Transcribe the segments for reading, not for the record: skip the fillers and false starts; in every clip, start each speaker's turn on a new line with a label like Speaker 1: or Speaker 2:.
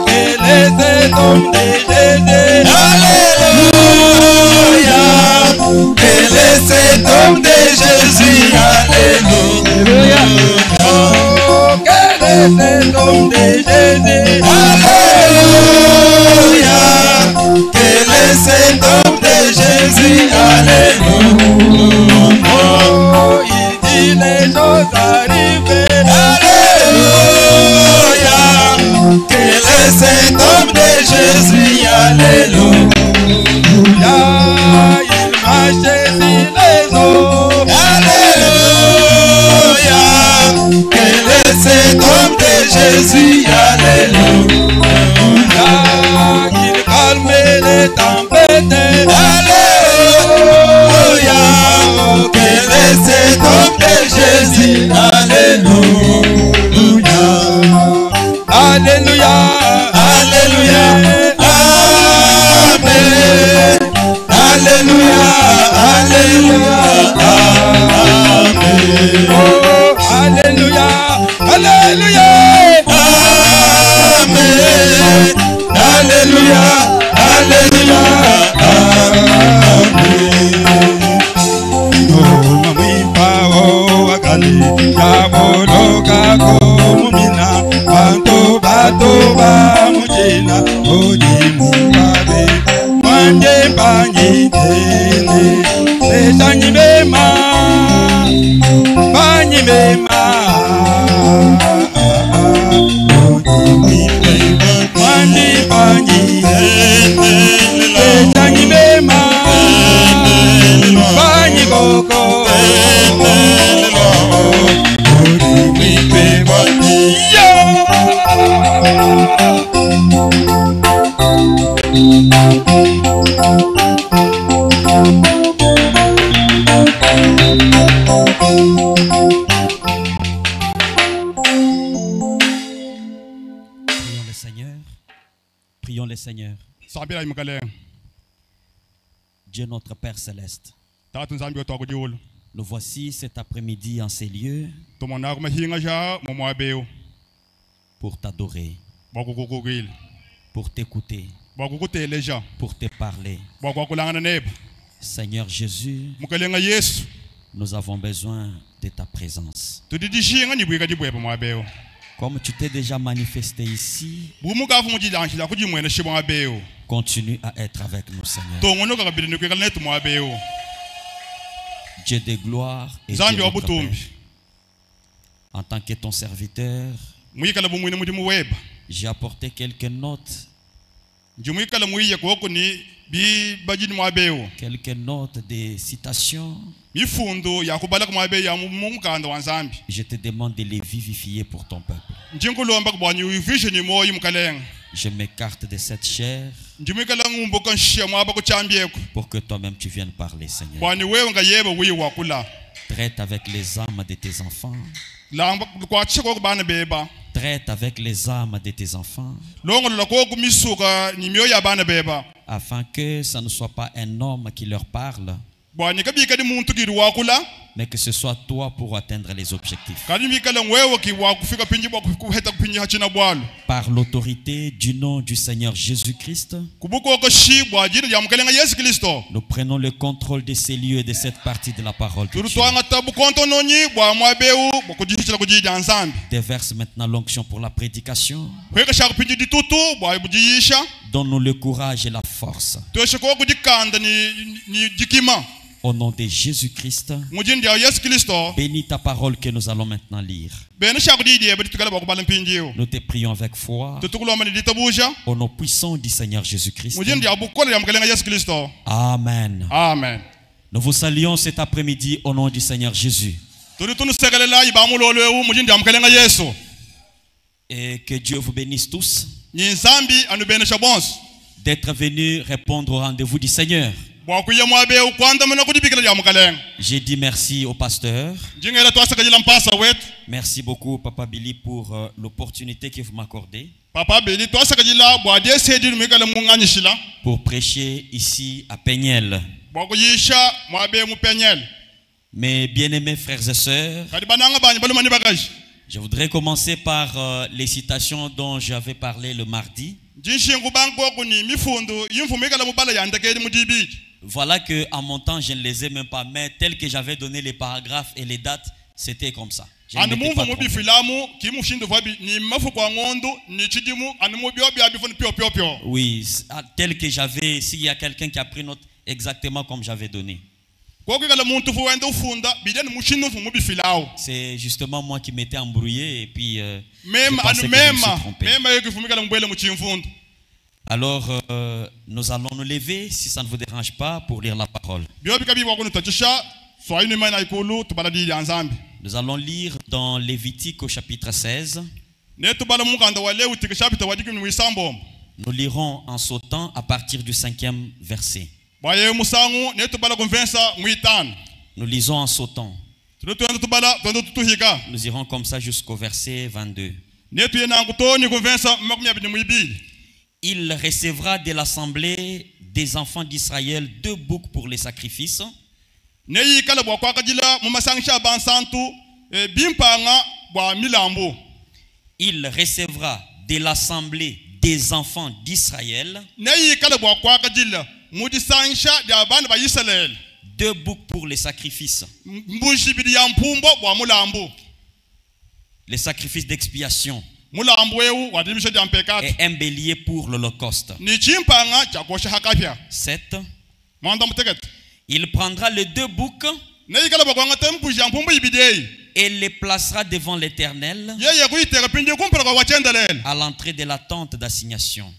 Speaker 1: Quel est cet homme de Jésus?
Speaker 2: Alléluia. Quel est cet homme de Jésus? Alléluia.
Speaker 1: Quel est cet homme de Jésus?
Speaker 2: Alléluia. Quel est cet homme de Jésus? Alléluia.
Speaker 1: Il dit les choses arrivées.
Speaker 2: Alléluia. Quel est cet homme de Jésus? Alléluia.
Speaker 1: Il marchait sur les eaux.
Speaker 2: Alléluia. Quel est cet homme de Jésus? Alléluia.
Speaker 1: Il calmait les tempêtes.
Speaker 2: Alléluia. Quel est cet homme de Jésus? Alléluia.
Speaker 1: Alléluia.
Speaker 2: Alléluia. Amen. Alléluia. Alléluia. Amen.
Speaker 1: Oh, Alléluia. Alléluia.
Speaker 2: Amen. Alléluia. Alléluia. Amen.
Speaker 1: Oh, mamipa oh akali kaboloka komumina bantu bato bamujina odimubabe wanje banyitene lesanyi bema wanje banyitene lesanyi bema banyi boko
Speaker 3: Prions le Seigneur. Dieu notre Père Céleste, nous voici cet après-midi en ces lieux pour t'adorer, pour t'écouter, pour te parler. Seigneur Jésus, nous avons besoin de ta présence. Comme tu t'es déjà manifesté ici, continue à être avec nous, Seigneur. Dieu de gloire et Dieu de notre Père. En tant que ton serviteur, j'ai apporté quelques notes. Quelques notes de citations. Je te demande de les vivifier pour ton peuple. Je m'écarte de cette chair pour que toi-même tu viennes parler, Seigneur. Traite avec les âmes de tes enfants. Traite avec les âmes de tes enfants. Afin que ça ne soit pas un homme qui leur parle, mais que ce soit toi pour atteindre les objectifs. Par l'autorité du nom du Seigneur Jésus-Christ, nous prenons le contrôle de ces lieux et de cette partie de la parole de Dieu. Déverse maintenant l'onction pour la prédication. Donne-nous le courage et la force. Au nom de Jésus-Christ, bénis ta parole que nous allons maintenant lire. Nous te prions avec foi au nom puissant du Seigneur Jésus-Christ. Amen.
Speaker 2: Amen.
Speaker 3: Nous vous saluons cet après-midi au nom du Seigneur Jésus. Et que Dieu vous bénisse tous d'être venus répondre au rendez-vous du Seigneur. J'ai dit merci au pasteur. Merci beaucoup, Papa Billy, pour l'opportunité que vous m'accordez pour prêcher ici à Peignel. Mes bien-aimés frères et sœurs, Je voudrais commencer par les citations dont j'avais parlé le mardi. Voilà que à mon temps je ne les ai même pas, mais tel que j'avais donné les paragraphes et les dates, c'était comme ça. Je ne m'étais pas trompé. Oui, tel que j'avais, s'il y a quelqu'un qui a pris note exactement comme j'avais donné. C'est justement moi qui m'étais embrouillé et puis je pensais que je me suis trompé. Alors nous allons nous lever, si ça ne vous dérange pas, pour lire la parole. Nous allons lire dans Lévitique au chapitre 16. Nous lirons en sautant à partir du 5e verset. Nous lisons en sautant. Nous irons comme ça jusqu'au verset 22. Il recevra de l'assemblée des enfants d'Israël 2 boucs pour les sacrifices. Il recevra de l'assemblée des enfants d'Israël 2 boucs pour les sacrifices. Les sacrifices d'expiation. Et un bélier pour l'holocauste. 7. Il prendra les 2 boucs et les placera devant l'Éternel à l'entrée de la tente d'assignation.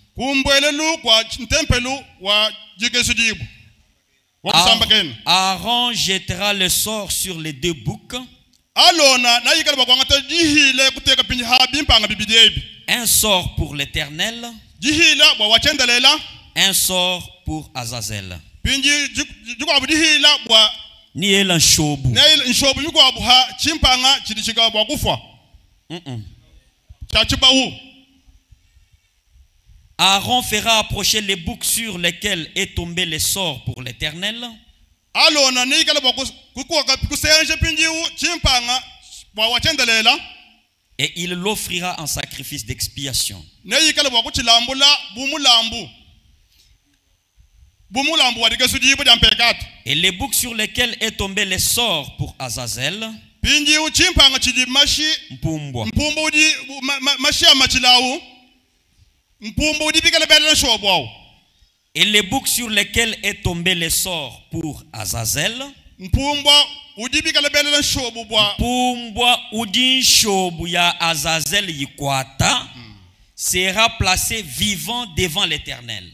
Speaker 3: Aaron jettera le sort sur les 2 boucs. Un sort pour l'Éternel, un sort pour Azazel. Aaron fera approcher les boucs sur lesquels est tombé le sort pour l'Éternel. Et il l'offrira en sacrifice d'expiation. Et les boucs sur lesquels est tombé le sort pour Azazel, Mpumbwa. Et les boucs sur lesquels est tombé le sort pour Azazel, Mpumbwa udin shobu ya Azazel yikwata, sera placé vivant devant l'Éternel,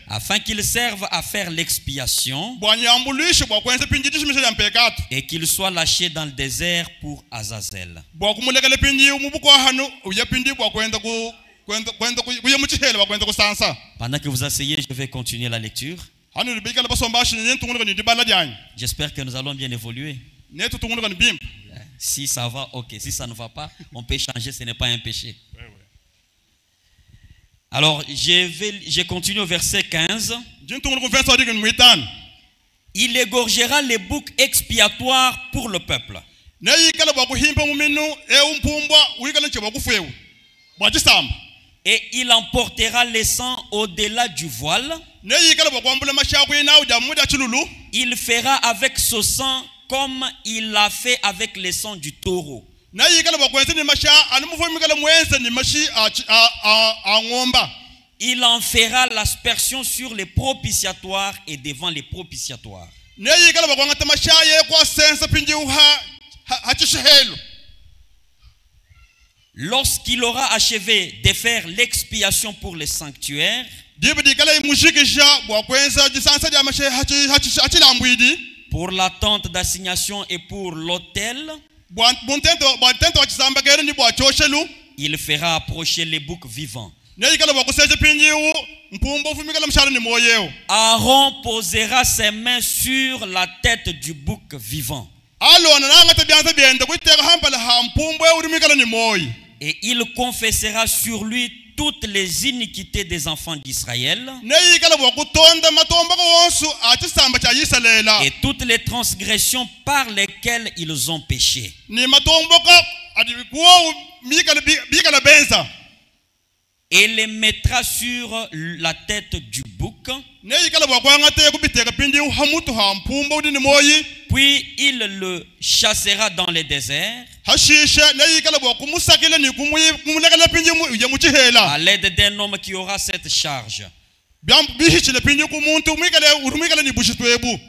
Speaker 3: afin qu'il serve à faire l'expiation et qu'il soit lâché dans le désert pour Azazel. Pendant que vous asseyez, je vais continuer la lecture. J'espère que nous allons bien évoluer. Si ça va, ok. Si ça ne va pas, on peut changer, ce n'est pas un péché. Alors, je continue au verset 15. Il égorgera les boucs expiatoires pour le peuple. Et il emportera les sangs au-delà du voile. Il fera avec ce sang comme il l'a fait avec le sang du taureau. Il en fera l'aspersion sur les propitiatoires et devant les propitiatoires. Lorsqu'il aura achevé de faire l'expiation pour les sanctuaires, pour la tente d'assignation et pour l'autel, il fera approcher les boucs vivants. Aaron posera ses mains sur la tête du bouc vivant. Et il confessera sur lui toutes les iniquités des enfants d'Israël et toutes les transgressions par lesquelles ils ont péché. Et les mettra sur la tête du bouc. Puis il le chassera dans les déserts à l'aide d'un homme qui aura cette charge.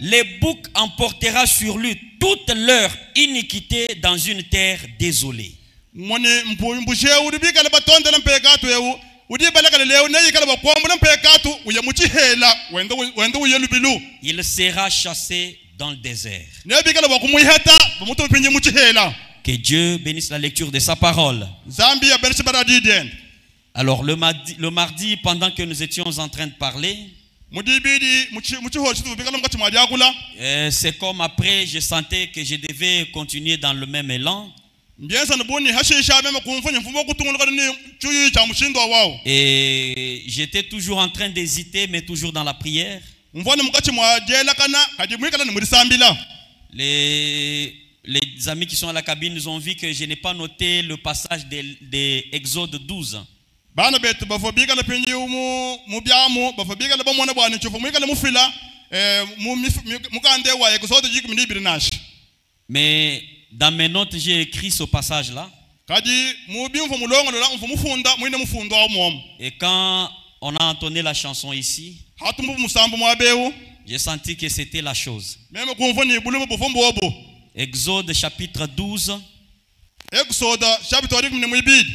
Speaker 3: Les boucs emportera sur lui toute leur iniquité dans une terre désolée. Il sera chassé dans le désert. Que Dieu bénisse la lecture de sa parole. Alors le mardi, pendant que nous étions en train de parler, c'est comme après je sentais que je devais continuer dans le même élan. Et j'étais toujours en train d'hésiter, mais toujours dans la prière. Les amis qui sont à la cabine nous ont vu que je n'ai pas noté le passage de Exode 12. Mais dans mes notes, j'ai écrit ce passage-là. Et quand on a entonné la chanson ici, j'ai senti que c'était la chose. Exode chapitre 12.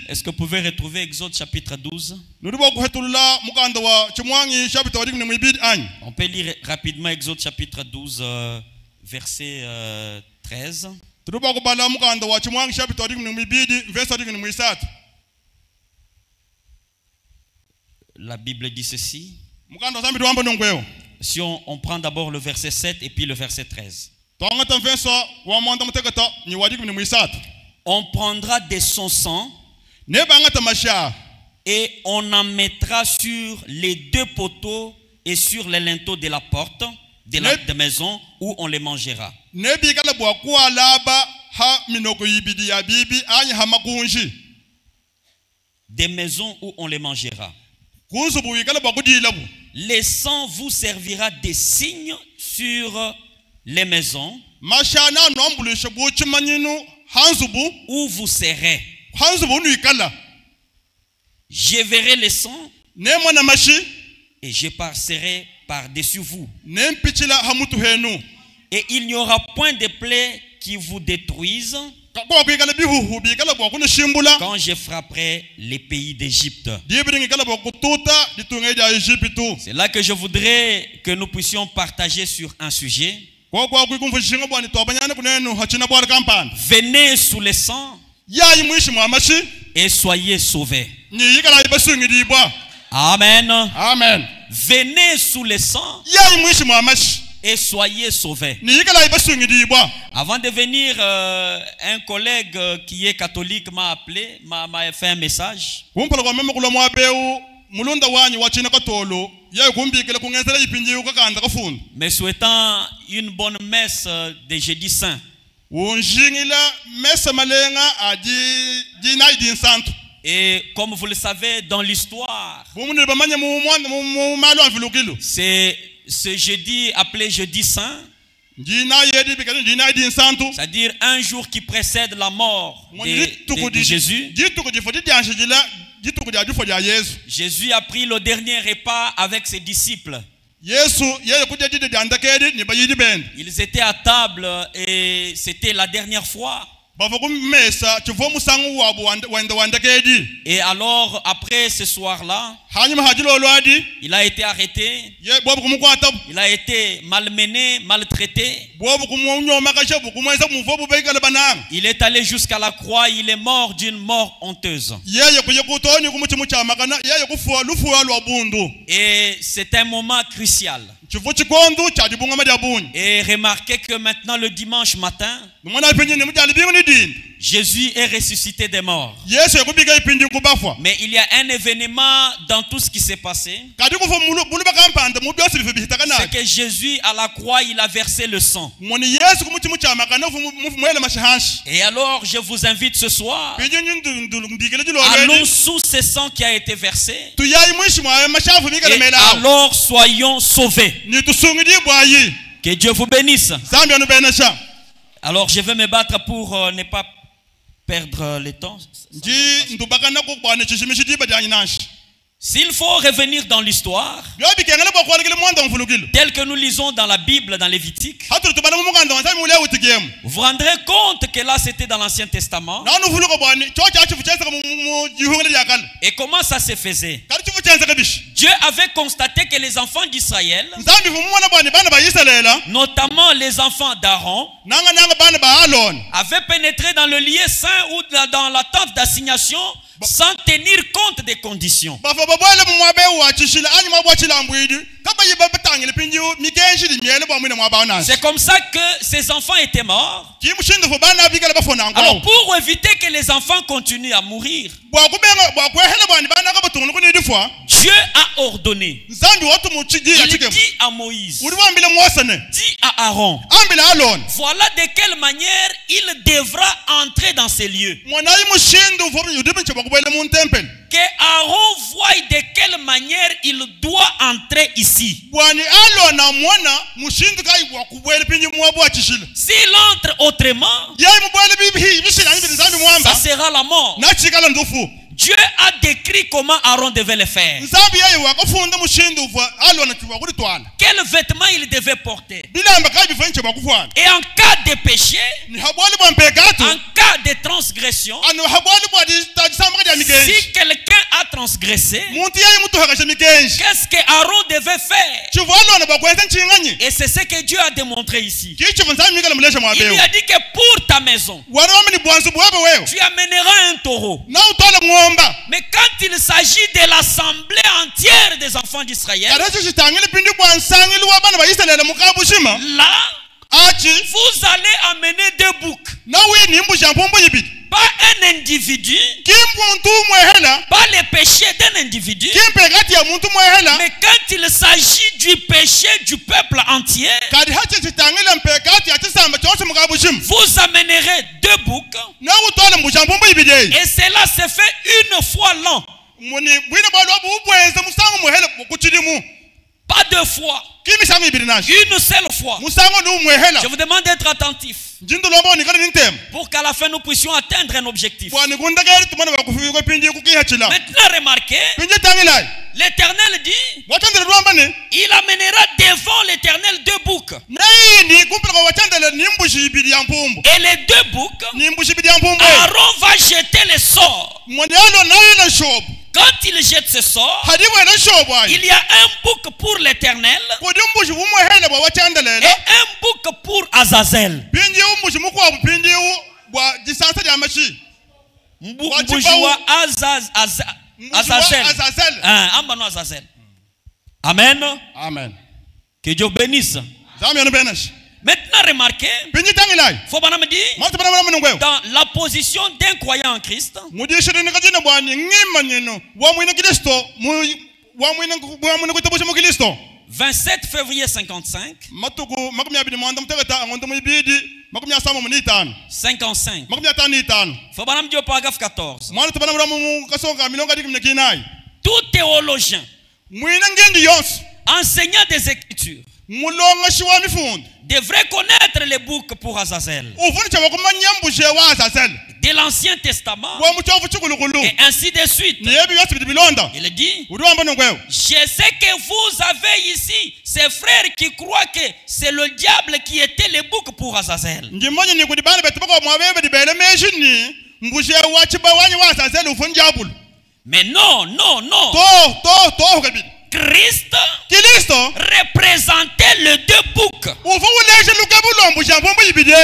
Speaker 3: Est-ce que vous pouvez retrouver Exode chapitre 12? On peut lire rapidement Exode chapitre 12, verset 13. La Bible dit ceci. Si on prend d'abord le verset 7 et puis le verset 13. On prendra de son sang et on en mettra sur les deux poteaux et sur les linteaux de la porte de la maison où on les mangera. Des maisons où on les mangera. Le sang vous servira des signes sur les maisons où vous serez. Je verrai le sang et je passerai par-dessus vous. Et il n'y aura point de plaies qui vous détruisent quand je frapperai les pays d'Égypte. C'est là que je voudrais que nous puissions partager sur un sujet. Venez sous le sang et soyez sauvés. Amen.
Speaker 2: Amen.
Speaker 3: Venez sous le sang et soyez sauvés. Avant de venir, un collègue qui est catholique m'a appelé, m'a fait un message. Me souhaitant une bonne messe de jeudi saint. Et comme vous le savez, dans l'histoire, c'est ce jeudi appelé jeudi saint, c'est-à-dire un jour qui précède la mort de Jésus. Jésus a pris le dernier repas avec ses disciples. Ils étaient à table et c'était la dernière fois. Et alors, après ce soir-là, il a été arrêté, il a été malmené, maltraité. Il est allé jusqu'à la croix, il est mort d'une mort honteuse. Et c'est un moment crucial. Et remarquez que maintenant le dimanche matin, Jésus est ressuscité des morts. Mais il y a un événement dans tout ce qui s'est passé. C'est que Jésus à la croix, il a versé le sang. Et alors je vous invite ce soir, allons sous ce sang qui a été versé. Et alors soyons sauvés. Que Dieu vous bénisse. Alors je vais me battre pour ne pas perdre le temps. S'il faut revenir dans l'histoire, tel que nous lisons dans la Bible, dans Lévitique, vous vous rendrez compte que là c'était dans l'Ancien Testament. Et comment ça se faisait? Dieu avait constaté que les enfants d'Israël, notamment les enfants d'Aaron, avaient pénétré dans le lieu saint ou dans la tente d'assignation sans tenir compte des conditions. C'est comme ça que ces enfants étaient morts. Alors pour éviter que les enfants continuent à mourir, Dieu a ordonné. Il dit à Moïse, dit à Aaron, voilà de quelle manière il devra entrer dans ces lieux. Que Aaron voie de quelle manière il doit entrer ici. S'il entre autrement, ça sera la mort. Dieu a décrit comment Aaron devait le faire. Quel vêtement il devait porter. Et en cas de péché, en cas de transgression, si quelqu'un a transgressé, qu'est-ce que Aaron devait faire? Et c'est ce que Dieu a démontré ici. Il lui a dit que pour ta maison, tu amèneras un taureau. Mais quand il s'agit de l'assemblée entière des enfants d'Israël, là, vous allez amener deux boucs. Pas un individu, pas le péché d'un individu, mais quand il s'agit du péché du peuple entier, vous amènerez deux boucs, et cela se fait une fois l'an. Pas deux fois, une seule fois. Je vous demande d'être attentif pour qu'à la fin nous puissions atteindre un objectif. Maintenant remarquez, l'Éternel dit, il amènera devant l'Éternel deux boucs. Et les deux boucs, Aaron va jeter les sorts. Quand il jette ce sort, il y a un bouc pour l'Éternel et un bouc pour Azazel. Azazel. Amen.
Speaker 2: Amen.
Speaker 3: Que Dieu bénisse. Maintenant remarquez, faut pas me dire, dans la position d'un croyant en Christ, 27 février 55, 55. Faut pas me dire au paragraphe 14. Tout théologien, enseignant des Écritures, devrait connaître les boucs pour Azazel de l'Ancien Testament et ainsi de suite. Il dit, je sais que vous avez ici ces frères qui croient que c'est le diable qui était le bouc pour Azazel. Mais non, non, non. Christ représentait les deux boucs.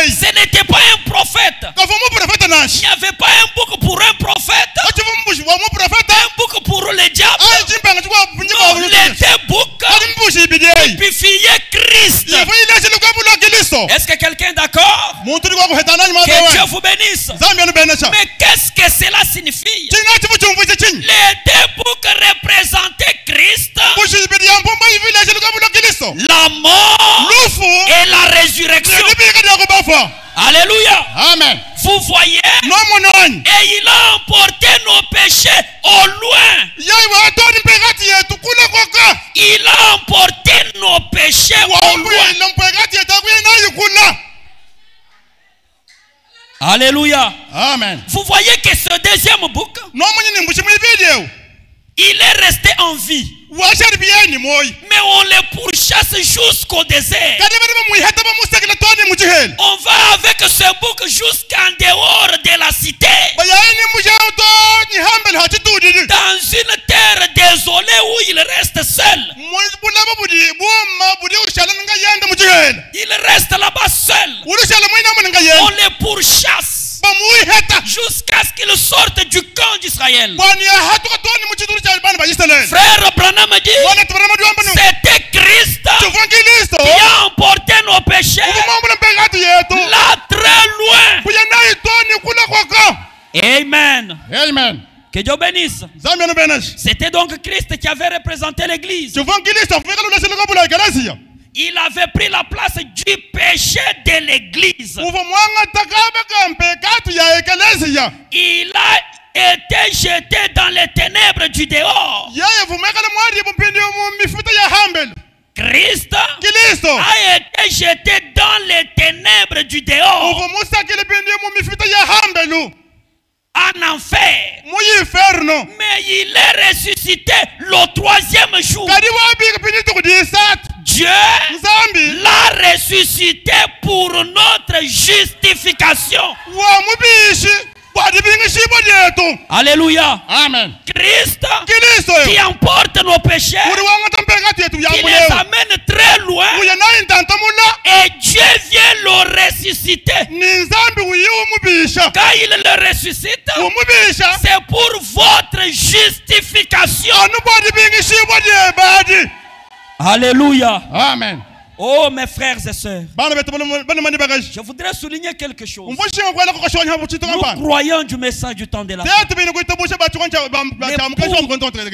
Speaker 3: Ce n'était pas un prophète. Il n'y avait pas un bouc pour un prophète, un bouc pour le diable. Non, les deux boucs typifiaient Christ. Est-ce que quelqu'un est d'accord? Que Dieu vous bénisse. Mais qu'est-ce que cela signifie? Les deux boucs représentaient Christ, la mort et la résurrection. Alléluia.
Speaker 2: Amen.
Speaker 3: Vous voyez? Et il a emporté nos péchés au loin. Il a emporté nos péchés au loin. Alléluia.
Speaker 2: Amen.
Speaker 3: Vous voyez que ce deuxième bouc, il est resté en vie. Mais on le pourchasse jusqu'au désert. On va avec ce bouc jusqu'en dehors de la cité. Dans une terre désolée où il reste seul. Il reste là-bas seul. On le pourchasse jusqu'à ce qu'il sorte du camp d'Israël. Frère Branham dit, c'était Christ qui a emporté nos péchés là très loin. Amen.
Speaker 2: Amen.
Speaker 3: Que Dieu bénisse. C'était donc Christ qui avait représenté l'église. Il avait pris la place du péché de l'église. Il a été jeté dans les ténèbres du dehors. Christ a été jeté dans les ténèbres du dehors. En enfer. Mais il est ressuscité le troisième jour. Dieu l'a ressuscité pour notre justification. Alléluia.
Speaker 2: Amen.
Speaker 3: Christ qui emporte nos péchés, qui les amène très loin, et Dieu vient le ressusciter. Quand il le ressuscite, c'est pour votre justification. Alléluia.
Speaker 2: Amen.
Speaker 3: Oh mes frères et sœurs, je voudrais souligner quelque chose. Nous croyons du message du temps de la fin.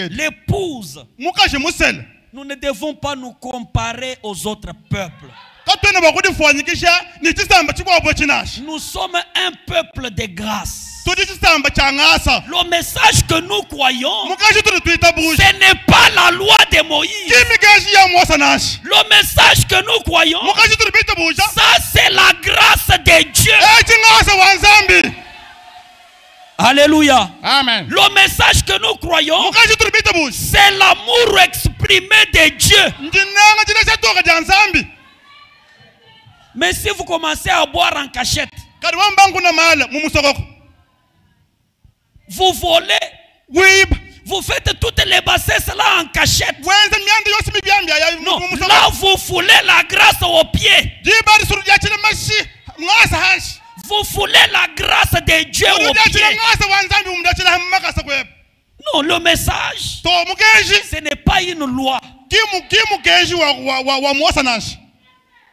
Speaker 3: L'épouse, nous ne devons pas nous comparer aux autres peuples. Nous sommes un peuple de grâce. Le message que nous croyons, ce n'est pas la loi de Moïse. Le message que nous croyons, ça c'est la grâce de Dieu. Alléluia.
Speaker 2: Amen.
Speaker 3: Le message que nous croyons, c'est l'amour exprimé de Dieu. Mais si vous commencez à boire en cachette, vous volez, vous faites toutes les bassesses là en cachette. Non, là vous foulez la grâce aux pieds. Vous foulez la grâce de Dieu aux pieds. Non, le message, ce n'est pas une loi.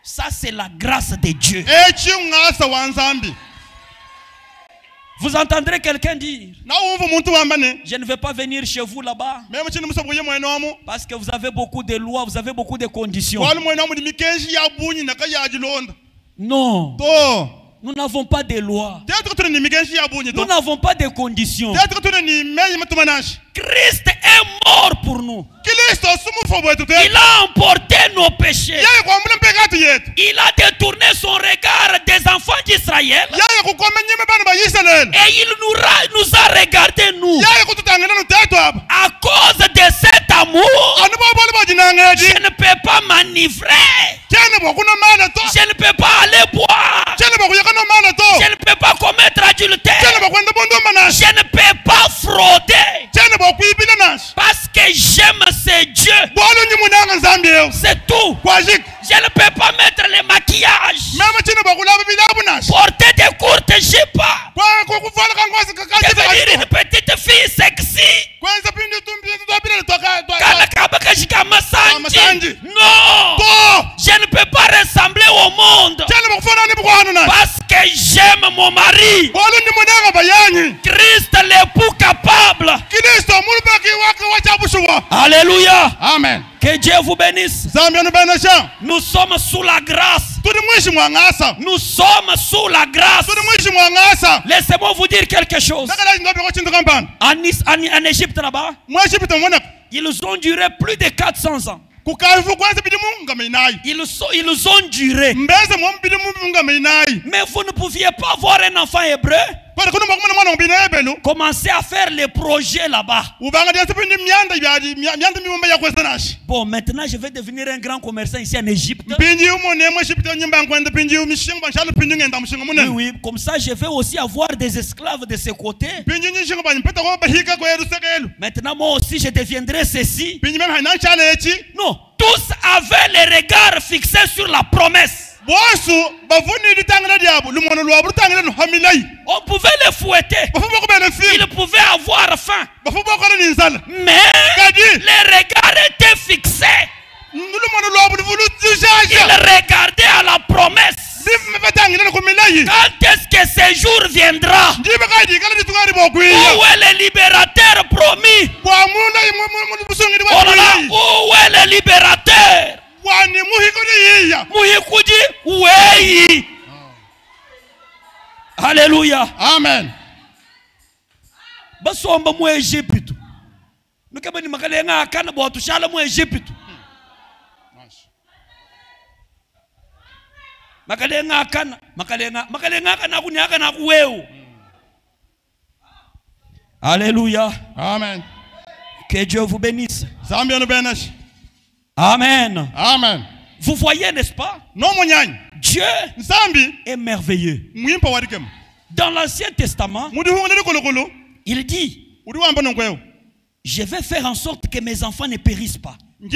Speaker 3: Ça c'est la grâce de Dieu. Vous entendrez quelqu'un dire, je ne vais pas venir chez vous là-bas parce que vous avez beaucoup de lois, vous avez beaucoup de conditions. Non, nous n'avons pas de lois. Nous n'avons pas de conditions. Christ est mort pour nous. Il a emporté nos péchés. Il a détourné son regard des enfants d'Israël. Et il nous a regardé nous. À cause de cet amour, je ne peux pas m'enivrer. Je ne peux pas aller boire. Je ne peux pas commettre adultère. Je ne peux pas frauder. Parce que j'aime ce Dieu Parce que j'aime mon mari. Christ l'époux capable. Alléluia.
Speaker 1: Amen.
Speaker 3: Que Dieu vous bénisse. Nous sommes sous la grâce. Nous sommes sous la grâce. Laissez-moi vous dire quelque chose. En Égypte là-bas, ils ont duré plus de 400 ans. Ils ont duré. Mais vous ne pouviez pas voir un enfant hébreu commencer à faire les projets là-bas. Bon, maintenant je vais devenir un grand commerçant ici en Égypte. Oui, comme ça je vais aussi avoir des esclaves de ce côté. Maintenant moi aussi je deviendrai ceci. Non, tous avaient les regards fixés sur la promesse. On pouvait les fouetter. Ils pouvaient avoir faim. Mais les regards étaient fixés. Ils regardaient à la promesse. Quand est-ce que ce jour viendra? Où est le libérateur promis? Oh là là, où est le libérateur? Alléluia.
Speaker 1: Amen.
Speaker 3: Basomba mu Egypte. Nukabani makalenga akana botu shala mu Egypte. Makalenga akana akana kunyaka na kuweu. Alléluia.
Speaker 1: Amen.
Speaker 3: Que Dieu vous bénisse.
Speaker 1: Amen.
Speaker 3: Amen. Vous voyez, n'est-ce pas?
Speaker 1: Non,
Speaker 3: Dieu est merveilleux. Dans l'Ancien Testament, il dit, je vais faire en sorte que mes enfants ne périssent pas. Même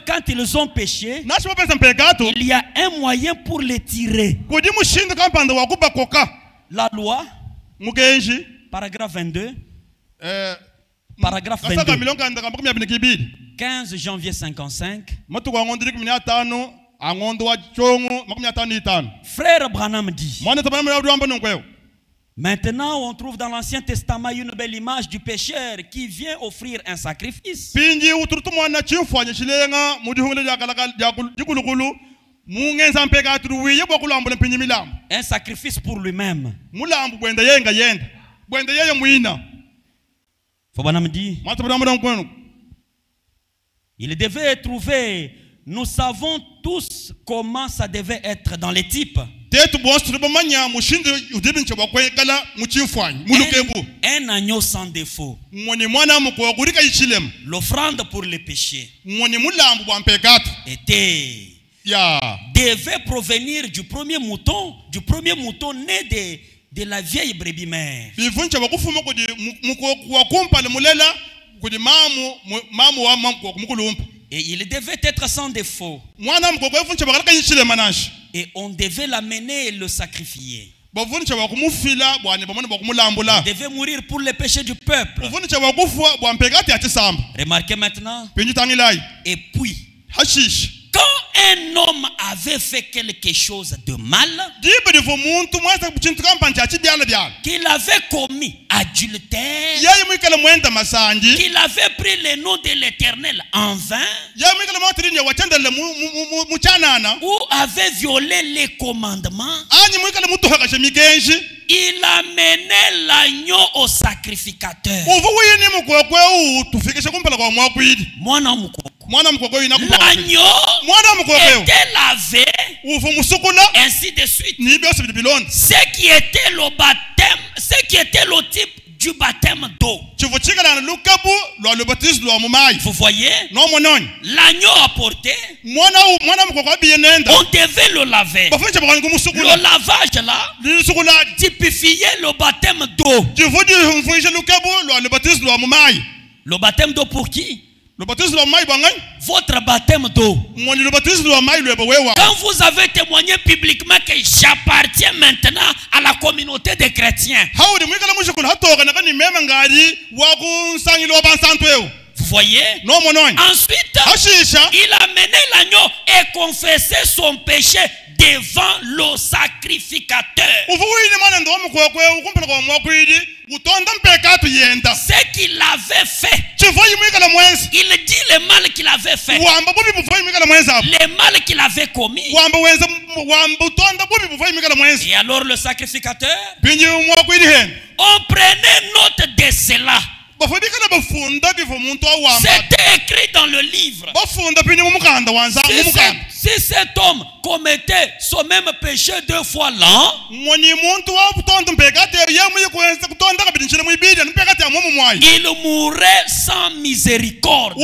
Speaker 3: quand ils ont péché, il y a un moyen pour les tirer. La loi, paragraphe 22. Paragraphe 22. 15 janvier 55. Frère Branham dit, maintenant on trouve dans l'Ancien Testament une belle image du pécheur qui vient offrir un sacrifice. Un sacrifice pour lui-même. Il devait trouver, nous savons tous comment ça devait être dans les types. Un agneau sans défaut. L'offrande pour les péchés devait provenir du premier mouton né de la vieille brebis mère. Et il devait être sans défaut. Et on devait l'amener et le sacrifier. Il devait mourir pour les péchés du peuple. Remarquez maintenant. Et puis, quand un homme avait fait quelque chose de mal, qu'il avait commis adultère, qu'il avait pris le nom de l'Éternel en vain, ou avait violé les commandements, il amenait l'agneau au sacrificateur. L'agneau était lavé, ainsi de suite. Ce qui était le baptême, ce qui était le type du baptême d'eau. Vous voyez, l'agneau apporté, on devait le laver. Le lavage là typifiait le baptême d'eau. Le baptême d'eau pour qui? Votre baptême d'eau. Quand vous avez témoigné publiquement que j'appartiens maintenant à la communauté des chrétiens, vous voyez? Ensuite, il a mené l'agneau et confessé son péché devant le sacrificateur. Ce qu'il avait fait, il dit le mal qu'il avait fait, le mal qu'il avait commis. Et alors le sacrificateur, on prenait note de cela. C'était écrit dans le livre. Si cet homme commettait ce même péché 2 fois l'an, il mourrait sans miséricorde.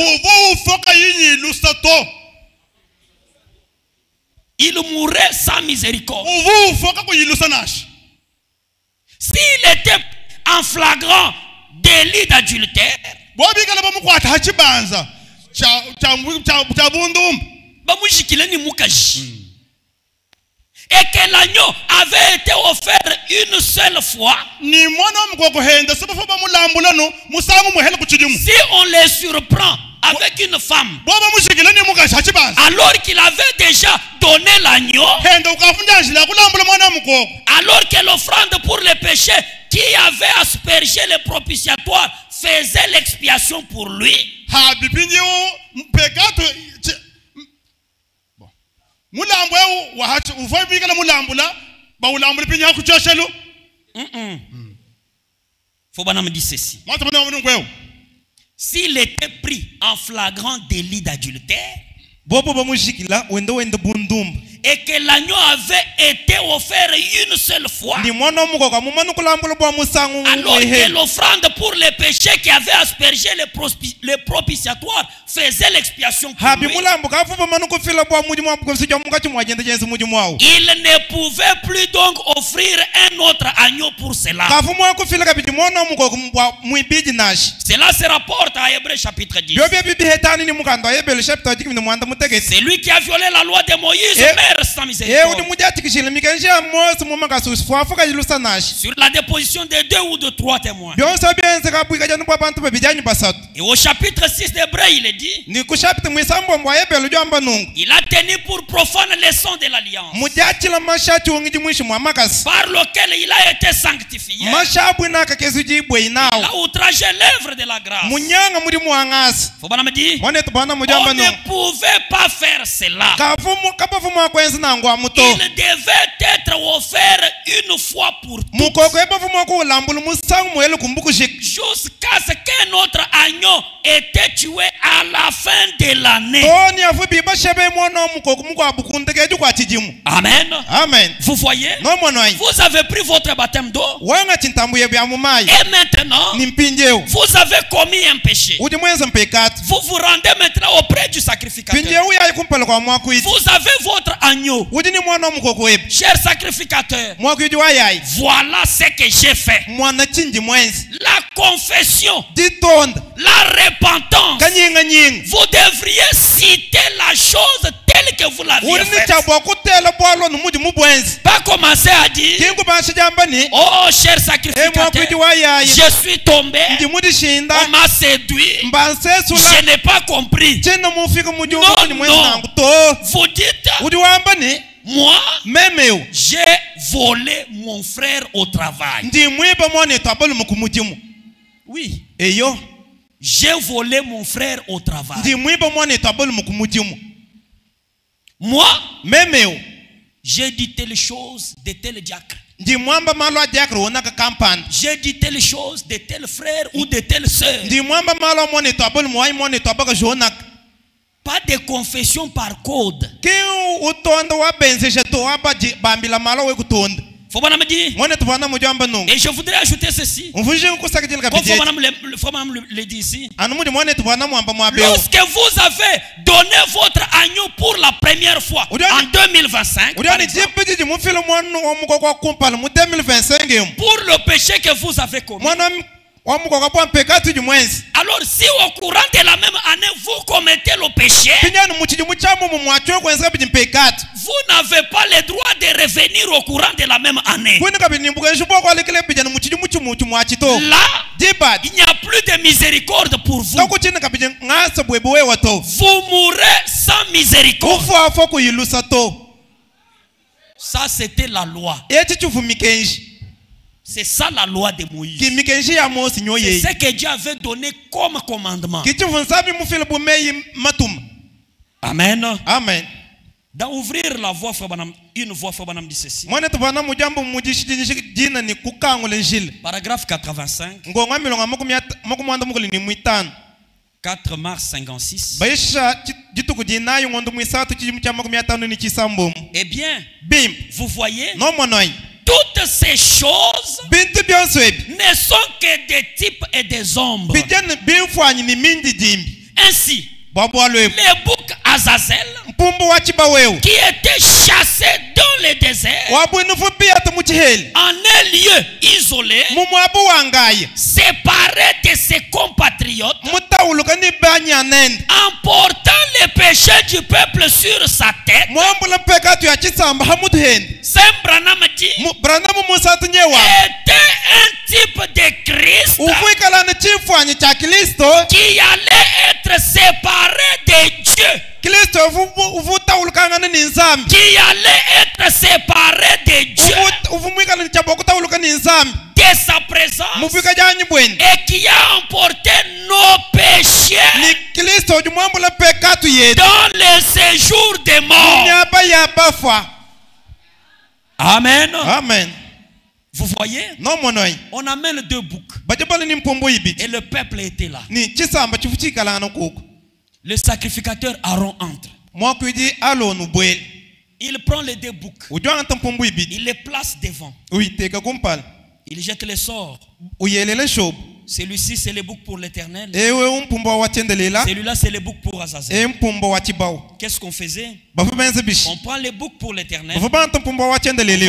Speaker 3: Il mourrait sans miséricorde. S'il était en flagrant délit d'adultère, et que l'agneau avait été offert une seule fois, si on les surprend avec une femme, alors qu'il avait déjà donné l'agneau, alors que l'offrande pour les péchés qui avait aspergé le propitiatoire faisait l'expiation pour lui, faut me dire ceci. S'il était pris en flagrant délit d'adultère et que l'agneau avait été offert une seule fois, alors que l'offrande pour les péchés qui avait aspergé le propitiatoire faisait l'expiation pour lui, il ne pouvait plus donc offrir un autre agneau pour cela. Cela se rapporte à Hébreux chapitre 10. C'est lui qui a violé la loi de Moïse, meurt sans miséricorde. Sur la déposition de 2 ou de 3 témoins. Et au chapitre 6 d'Hébreux, il est dit, il a tenu pour profane le sang de l'alliance, par lequel il a été sanctifié. Il a outragé l'œuvre de la grâce. Faut pas me dire, on ne pouvait pas faire cela. Il devait être offert une fois pour toutes, jusqu'à ce qu'un autre agneau était tué à la fin de l'année. Amen.
Speaker 2: Amen.
Speaker 3: Vous voyez, vous avez pris votre baptême d'eau, et maintenant vous avez commis un péché. Vous vous rendez maintenant auprès du sacrificateur. Vous avez votre agneau. Cher sacrificateur, voilà ce que j'ai fait. La confession, la repentance. Vous devriez citer la chose telle que vous l'aviez faite. Pas commencer à dire, oh cher sacrificateur, je suis tombé, on m'a séduit, je n'ai pas compris. Non, vous dites, moi, j'ai volé mon frère au travail. Oui. J'ai volé mon frère au travail. Moi, j'ai dit telle chose de tel diacre. J'ai dit telle chose de tel frère ou de telle sœur. Pas de confession par code. Faut pas me dire. Et je voudrais ajouter ceci. Faut le dire ici. Lorsque vous avez donné votre agneau pour la première fois en 2025, pour le péché que vous avez commis, alors si au courant de la même année vous commettez le péché, vous n'avez pas le droit de revenir au courant de la même année. Là, il n'y a plus de miséricorde pour vous. Vous mourrez sans miséricorde. Ça, c'était la loi. C'est ça la loi de Moïse. C'est ce que Dieu avait donné comme commandement. Amen.
Speaker 2: Amen.
Speaker 3: Dans ouvrir la voie, une voie, Fabanam dit ceci. Paragraphe 85. 4 mars 56. Eh bien, vous voyez, toutes ces choses ne sont que des types et des ombres. Ainsi, les boucs Azazel qui étaient chassés dans le désert en un lieu isolé, séparé de ses compatriotes, emportant les péchés du peuple sur sa tête. Saint Branham dit était un type de Christ qui allait être séparé de Dieu, qui allait être séparé de Dieu, de sa présence, et qui a emporté nos péchés dans le séjour des morts. Amen.
Speaker 2: Amen.
Speaker 3: Vous voyez? On amène 2 boucs. Et le peuple était là. Le sacrificateur Aaron entre. Il prend les 2 boucs. Il les place devant. Il jette les sorts. Celui-ci c'est le bouc pour l'Éternel. Celui-là c'est le bouc pour Azazel. Qu'est-ce qu'on faisait? On prend les boucs pour l'Éternel. On va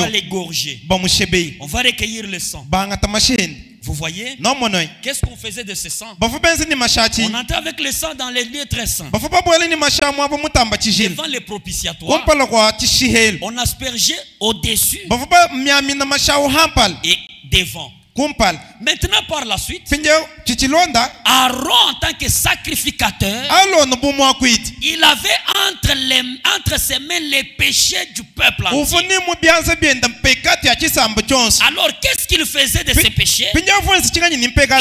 Speaker 3: l'égorger. On va recueillir le sang. Vous voyez? Qu'est-ce qu'on faisait de ce sang? On entrait avec le sang dans les lieux très saints. Devant les propitiatoires, on aspergeait au-dessus et devant. Maintenant par la suite, Aaron en tant que sacrificateur, il avait entre ses mains les péchés du peuple entier. Alors qu'est-ce qu'il faisait de ces péchés? Il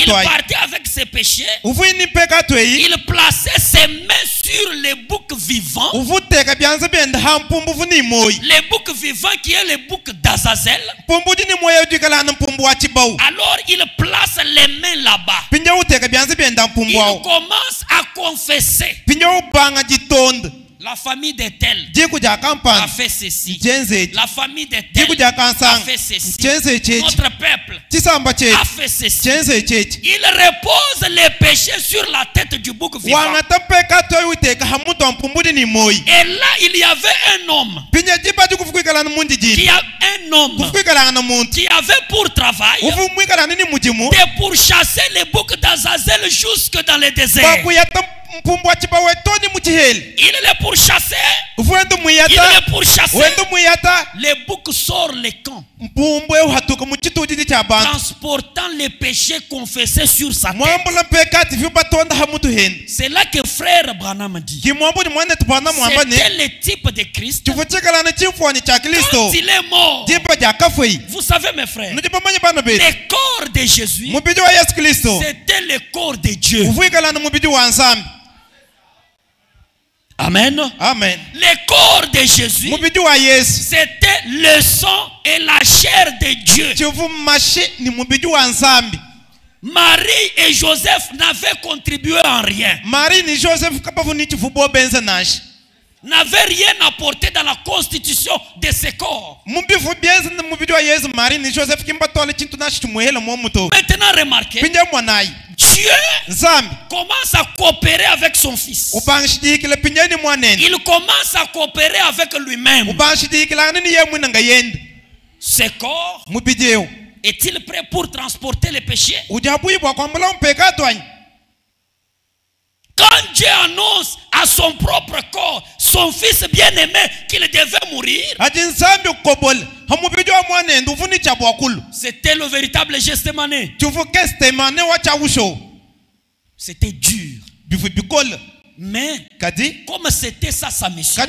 Speaker 3: partait avec ses péchés. Il plaçait ses mains sur les boucs vivants. Les boucs vivants qui est le bouc d'Azazel. Alors il place les mains là-bas. Il commence à confesser. La famille de tel a fait ceci. La famille de tel a fait ceci. Notre peuple a fait ceci. Il repose les péchés sur la tête du bouc vivant. Et là il y avait un homme qui avait pour travail de pourchasser les boucs d'Azazel jusque dans le désert. Il les pourchassait. Les boucs sortent les camps, transportant les péchés confessés sur sa tête. C'est là que frère Branham dit c'était le type de Christ. Quand il est mort, vous savez mes frères, le corps de Jésus c'était le corps de Dieu. Amen.
Speaker 2: Amen.
Speaker 3: Le corps de Jésus, c'était le sang et la chair de Dieu. Marie et Joseph n'avaient contribué en rien. N'avaient rien apporté dans la constitution de ce corps. Maintenant remarquez, Dieu commence à coopérer avec son fils. Il commence à coopérer avec lui-même. Ce corps est-il prêt pour transporter les péchés? Quand Dieu annonce à son propre corps, son fils bien-aimé qu'il devait mourir. C'était le véritable Gethsémane. C'était dur. Mais comme c'était ça sa mission,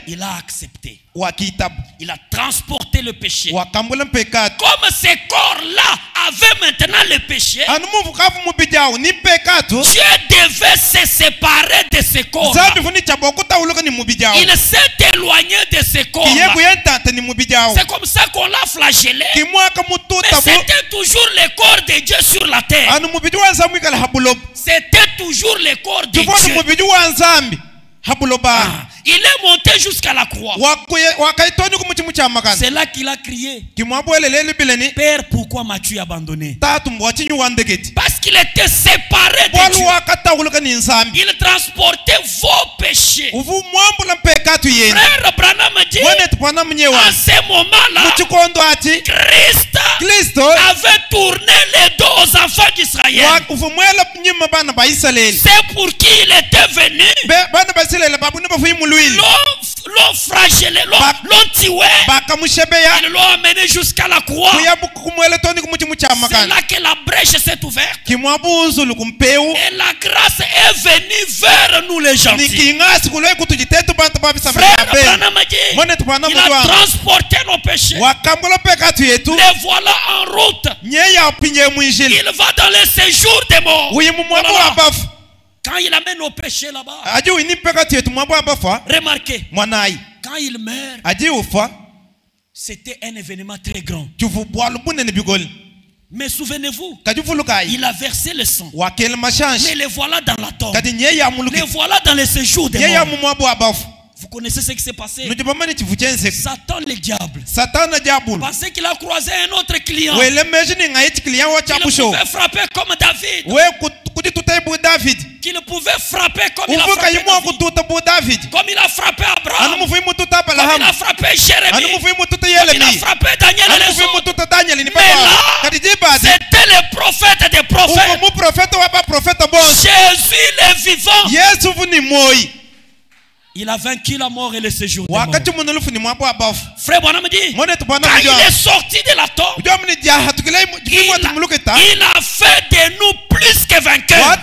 Speaker 3: il a accepté. Il a transporté le péché. Comme ces corps-là avaient maintenant le péché, Dieu devait se séparer de ces corps-là. Il s'est éloigné de ces corps-là. C'est comme ça qu'on l'a flagellé. Mais c'était toujours le corps de Dieu sur la terre. C'était toujours le corps de Dieu. Il est monté jusqu'à la croix. C'est là qu'il a crié: Père, pourquoi m'as-tu abandonné? Parce qu'il était séparé de Dieu. Il transportait vos péchés. Frère Branham dit, à ce moment-là, Christ avait tourné les dos aux enfants d'Israël. C'est pour qui il était venu. L'ont flagellé, l'ont tué, ils l'ont amené jusqu'à la croix. C'est là que la brèche s'est ouverte et la grâce est venue vers nous les gentils. Frère Branham dit, il a transporté nos péchés. Les voilà en route. Il va dans le séjour des morts. Quand il amène nos péchés là-bas, remarquez, quand il meurt, c'était un événement très grand. Mais souvenez-vous, il a versé le sang. Mais les voilà dans la tombe. Les voilà dans le séjour des morts. Vous connaissez ce qui s'est passé? Satan le diable pensait qu'il a croisé un autre client. Il pouvait frapper comme David. Qu'il pouvait frapper comme il a frappé David. Comme il a frappé Abraham. Comme il a frappé Jérémie. Comme il a frappé Daniel et les autres. Mais là, c'était le prophète des prophètes. Jésus le vivant. Il a vaincu la mort et le séjour des morts. Frère Branham dit, quand il est sorti de la tombe, il a fait de nous plus que vainqueurs.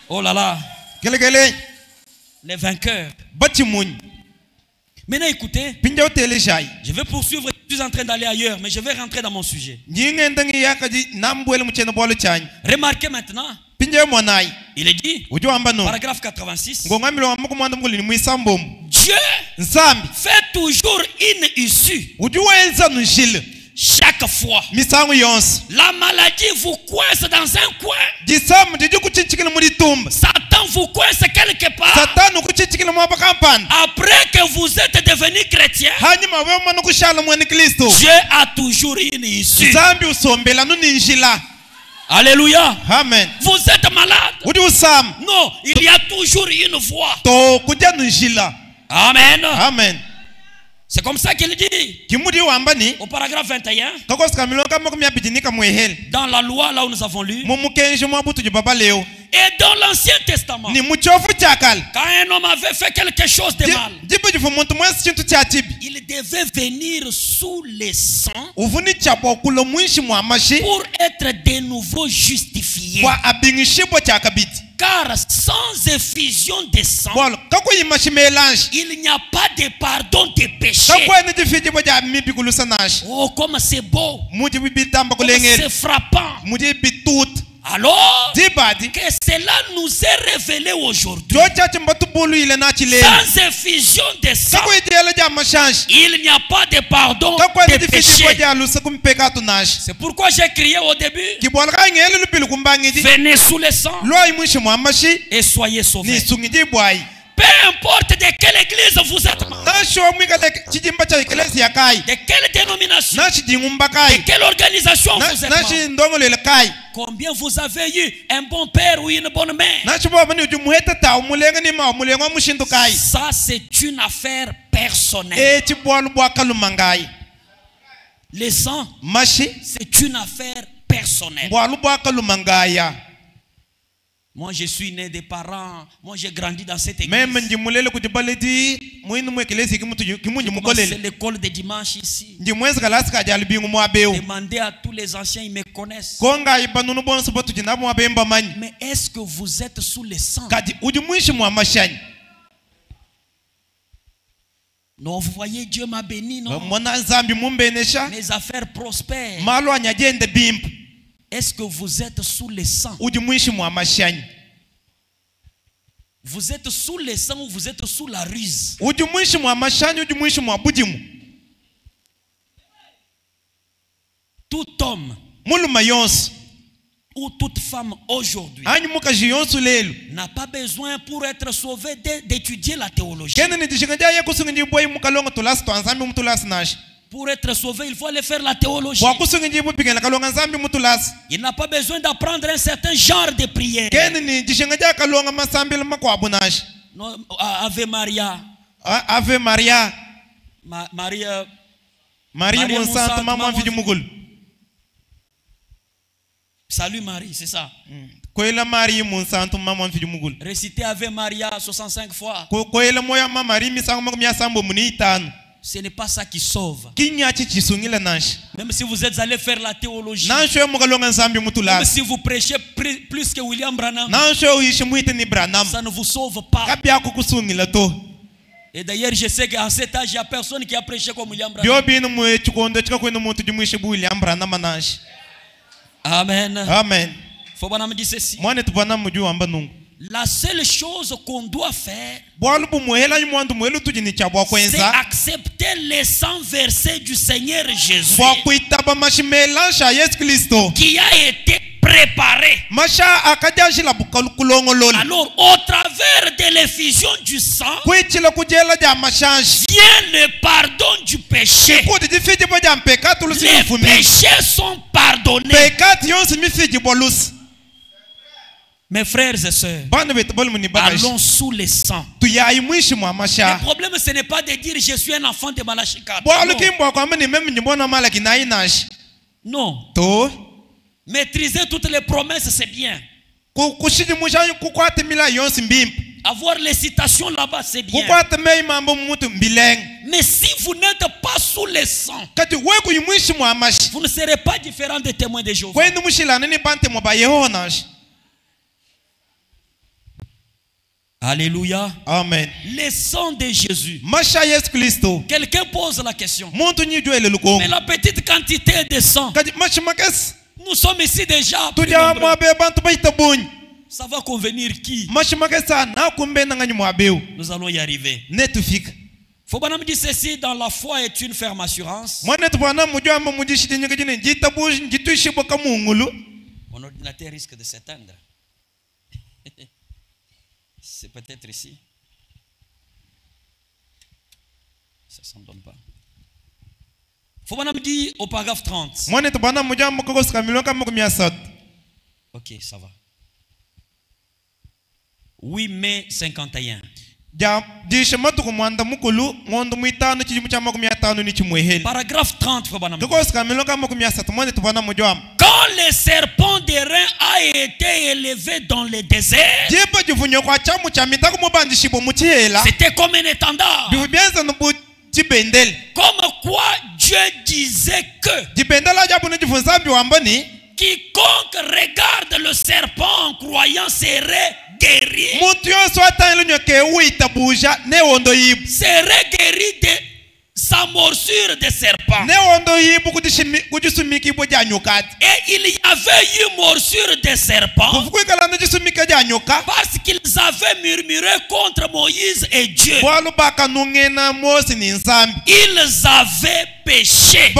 Speaker 3: Oh là là. Les vainqueurs. Maintenant écoutez, je vais poursuivre, je suis en train d'aller ailleurs, mais je vais rentrer dans mon sujet. Remarquez maintenant, il est dit, paragraphe 86, Dieu fait toujours une issue. Chaque fois, la maladie vous coince dans un coin. Satan vous coince quelque part. Après que vous êtes devenu chrétien, Dieu a toujours une issue. Alléluia.
Speaker 2: Amen.
Speaker 3: Vous êtes malade. Non, il y a toujours une voie. Amen.
Speaker 2: Amen.
Speaker 3: C'est comme ça qu'il dit au paragraphe 21. Dans la loi, là où nous avons lu, et dans l'Ancien Testament, quand un homme avait fait quelque chose de mal, il devait venir sous le sang pour être de nouveau justifié. Car sans effusion de sang, il n'y a pas de pardon des péchés. Oh, comme c'est beau, comme c'est frappant. Alors que cela nous est révélé aujourd'hui. Sans effusion de sang, il n'y a pas de pardon des péchés. C'est pourquoi j'ai crié au début: venez sous le sang et soyez sauvés. Peu importe de quelle église vous êtes membre, de quelle dénomination, de quelle organisation vous êtes membre, combien vous avez eu un bon père ou une bonne mère, ça c'est une affaire personnelle. Le sang, c'est une affaire personnelle. Moi, je suis né des parents. Moi, j'ai grandi dans cette église. C'est l'école des dimanches ici. Demandez à tous les anciens, ils me connaissent. Mais est-ce que vous êtes sous le sang? Non, vous voyez, Dieu m'a béni, non? Mes affaires prospèrent. Est-ce que vous êtes sous le sang? Vous êtes sous le sang ou vous êtes sous la ruse? Tout homme ou toute femme aujourd'hui n'a pas besoin pour être sauvé d'étudier la théologie. Pour être sauvé, il faut aller faire la théologie. Il n'a pas besoin d'apprendre un certain genre de prière. Non, Ave Maria.
Speaker 2: Ave Maria.
Speaker 3: Marie mon sainte, maman fille du Mougoul. Salut Marie, c'est ça.
Speaker 2: Marie mon sainte, maman fille du Mougoul.
Speaker 3: Récitez Ave Maria 65 fois. Ce n'est pas ça qui sauve. Même si vous êtes allé faire la théologie, même si vous prêchez plus que William Branham, ça ne vous sauve pas. Et d'ailleurs, je sais qu'à cet âge, il n'y a personne qui a prêché comme William Branham. Amen.
Speaker 2: Amen.
Speaker 3: Faut que je dise ceci. La seule chose qu'on doit faire, c'est accepter les 100 versets du Seigneur Jésus qui a été préparé. Alors, au travers de l'effusion du sang, vient le pardon du péché. Les péchés sont pardonnés. Mes frères et sœurs, allons sous le sang. Le problème, ce n'est pas de dire je suis un enfant de Malachi 4. Non. Maîtriser toutes les promesses, c'est bien. Avoir les citations là-bas, c'est bien. Mais si vous n'êtes pas sous le sang, vous ne serez pas différent des témoins de Jéhovah. Alléluia.
Speaker 2: Amen.
Speaker 3: Le sang de Jésus. Quelqu'un pose la question. Mais la petite quantité de sang, nous sommes ici déjà. Ça va convenir qui? Nous allons y arriver. Faut pas me dire ceci, dans la foi est une ferme assurance. Mon ordinateur risque de s'éteindre. C'est peut-être ici. Ça ne donne pas. Faut pas me dire au paragraphe 30. Ok, ça va. 8 mai 51. Paragraphe 30. Quand le serpent d'airain a été élevé dans le désert, c'était comme un étendard. Comme quoi Dieu disait que quiconque regarde le serpent en croyant serait guéri. Serait guéri de sa morsure de serpent. Et il y avait eu morsure de serpent parce qu'ils avaient murmuré contre Moïse et Dieu. Ils avaient péché.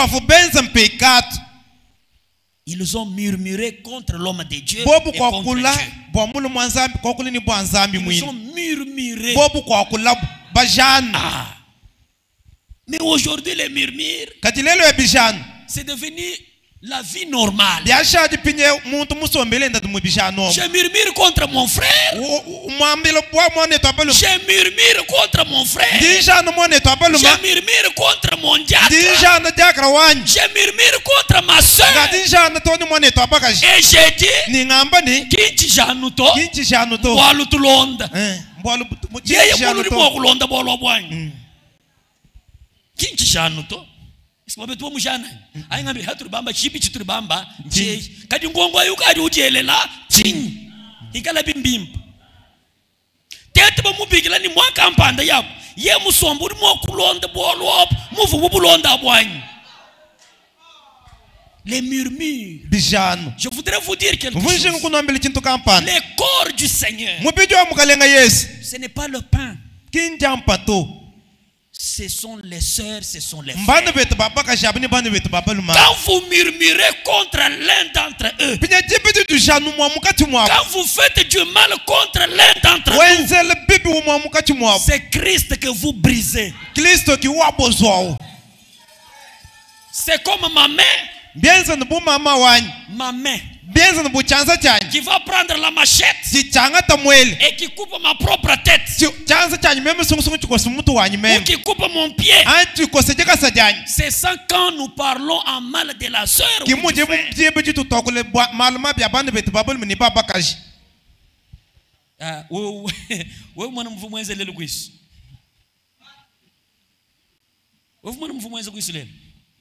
Speaker 3: Ils ont murmuré contre l'homme de Dieu et contre Dieu. Ils ont murmuré. Ah. Mais aujourd'hui, les murmures, c'est devenu
Speaker 4: la vie normale.
Speaker 2: Je
Speaker 4: murmure contre mon frère. Je murmure contre mon frère. Je murmure contre mon diable. Je murmure contre ma soeur. Et j'ai dit, Kinchi Januto, Boalu Tulonda. Yeye mulu limo kulonda bolo bwanyi. Kinchi Januto. Sibabe tu mujana. Ayi ngambi haturi bamba chipi chituri bamba. Kadi ngongo yukadi ujelela. Ching. Ikala bimbimba. Tete ba mubigila ni mwa kampanda yabo. Ye musombo limo kulonda bolo op. Muvu bulonda bwanyi. Les murmures. Je voudrais vous dire quelque chose. Les corps du Seigneur. Ce n'est pas le pain. Ce sont les sœurs, ce sont les frères. Quand vous murmurez contre l'un d'entre eux, quand vous faites du mal contre l'un d'entre eux, c'est Christ que vous brisez. C'est comme ma mère. Ma main qui va prendre la machette et qui coupe ma propre tête ou qui coupe mon pied. C'est ça quand nous parlons en mal de la sœur ou du frère.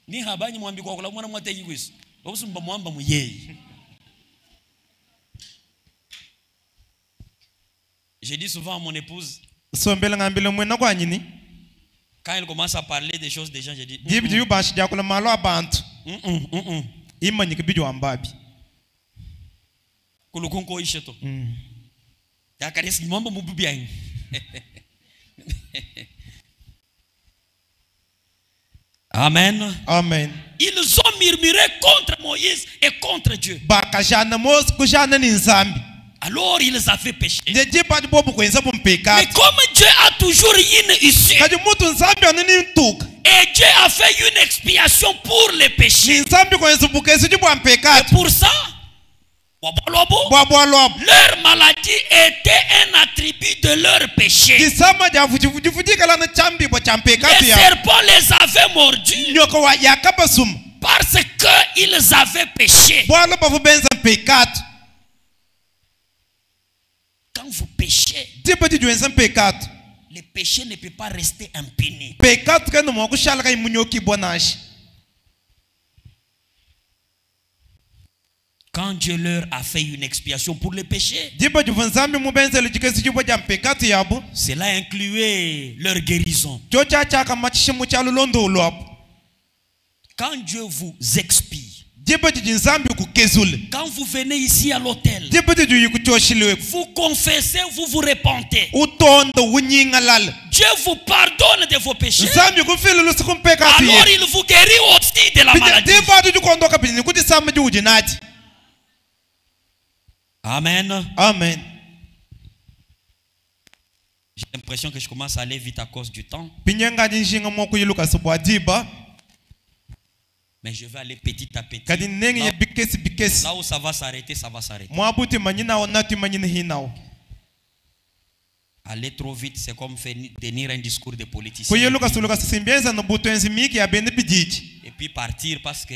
Speaker 4: Ni habanyi mwambi kwa kula mwana mwategi kwisu obusumba mwamba muyeyi. J'ai dit souvent à mon épouse, quand elle commence à parler des choses des gens, j'ai dit kulukunko isheto yakaresi mwamba mububiyanyi. Amen.
Speaker 2: Amen.
Speaker 4: Ils ont murmuré contre Moïse et contre Dieu. Alors ils avaient péché. Mais comme Dieu a toujours une issue, et Dieu a fait une expiation pour les péchés, et pour ça, leur maladie était un attribut de leur péché. Les serpents les avaient mordus parce qu'ils avaient péché. Quand vous péchez, le péché ne peut pas rester impuni. Quand Dieu leur a fait une expiation pour le péché, cela incluait leur guérison. Quand Dieu vous expie, quand vous venez ici à l'hôtel, vous confessez, vous vous repentez, Dieu vous pardonne de vos péchés. Alors il vous guérit aussi de la maladie. Amen.
Speaker 2: Amen.
Speaker 4: J'ai l'impression que je commence à aller vite à cause du temps. Mais je vais aller petit à petit. Là où ça va s'arrêter, ça va s'arrêter. Aller trop vite, c'est comme tenir un discours de politicien. Et puis partir parce que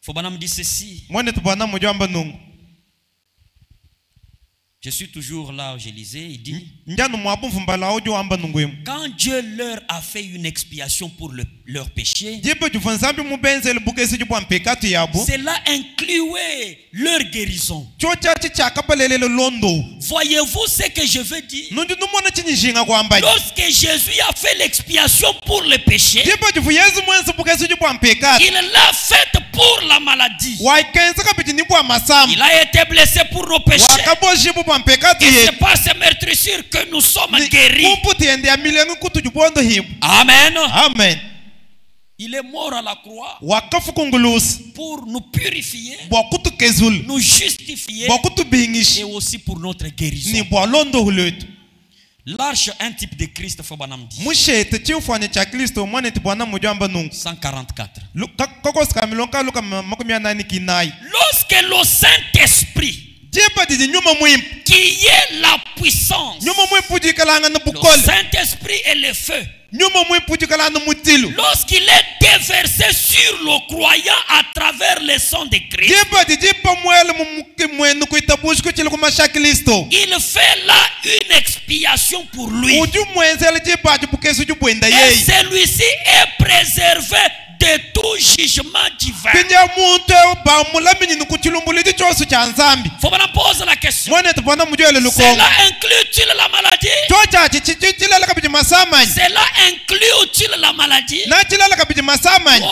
Speaker 4: faut me dire ceci. Je suis toujours là où je lisais, il dit, quand Dieu leur a fait une expiation pour leur péché, cela incluait leur guérison. Voyez-vous ce que je veux dire? Lorsque Jésus a fait l'expiation pour le péché, il l'a fait pour la maladie. Il a été blessé pour nos péchés. Et c'est par ces meurtrissures que nous sommes guéris. Amen.
Speaker 2: Amen.
Speaker 4: Il est mort à la croix pour nous purifier, nous justifier et aussi pour notre guérison.
Speaker 3: L'arche, un type de Christ, faut banam dit. 144. Lorsque le Saint-Esprit, qui est la puissance, le Saint-Esprit est le feu. Lorsqu'il est déversé sur le croyant à travers le sang de Christ, il fait là une expiation pour lui. Et celui-ci est préservé de tout jugement divin. Faut qu'on pose la question. Cela inclut-il la maladie? Cela inclut-il la maladie?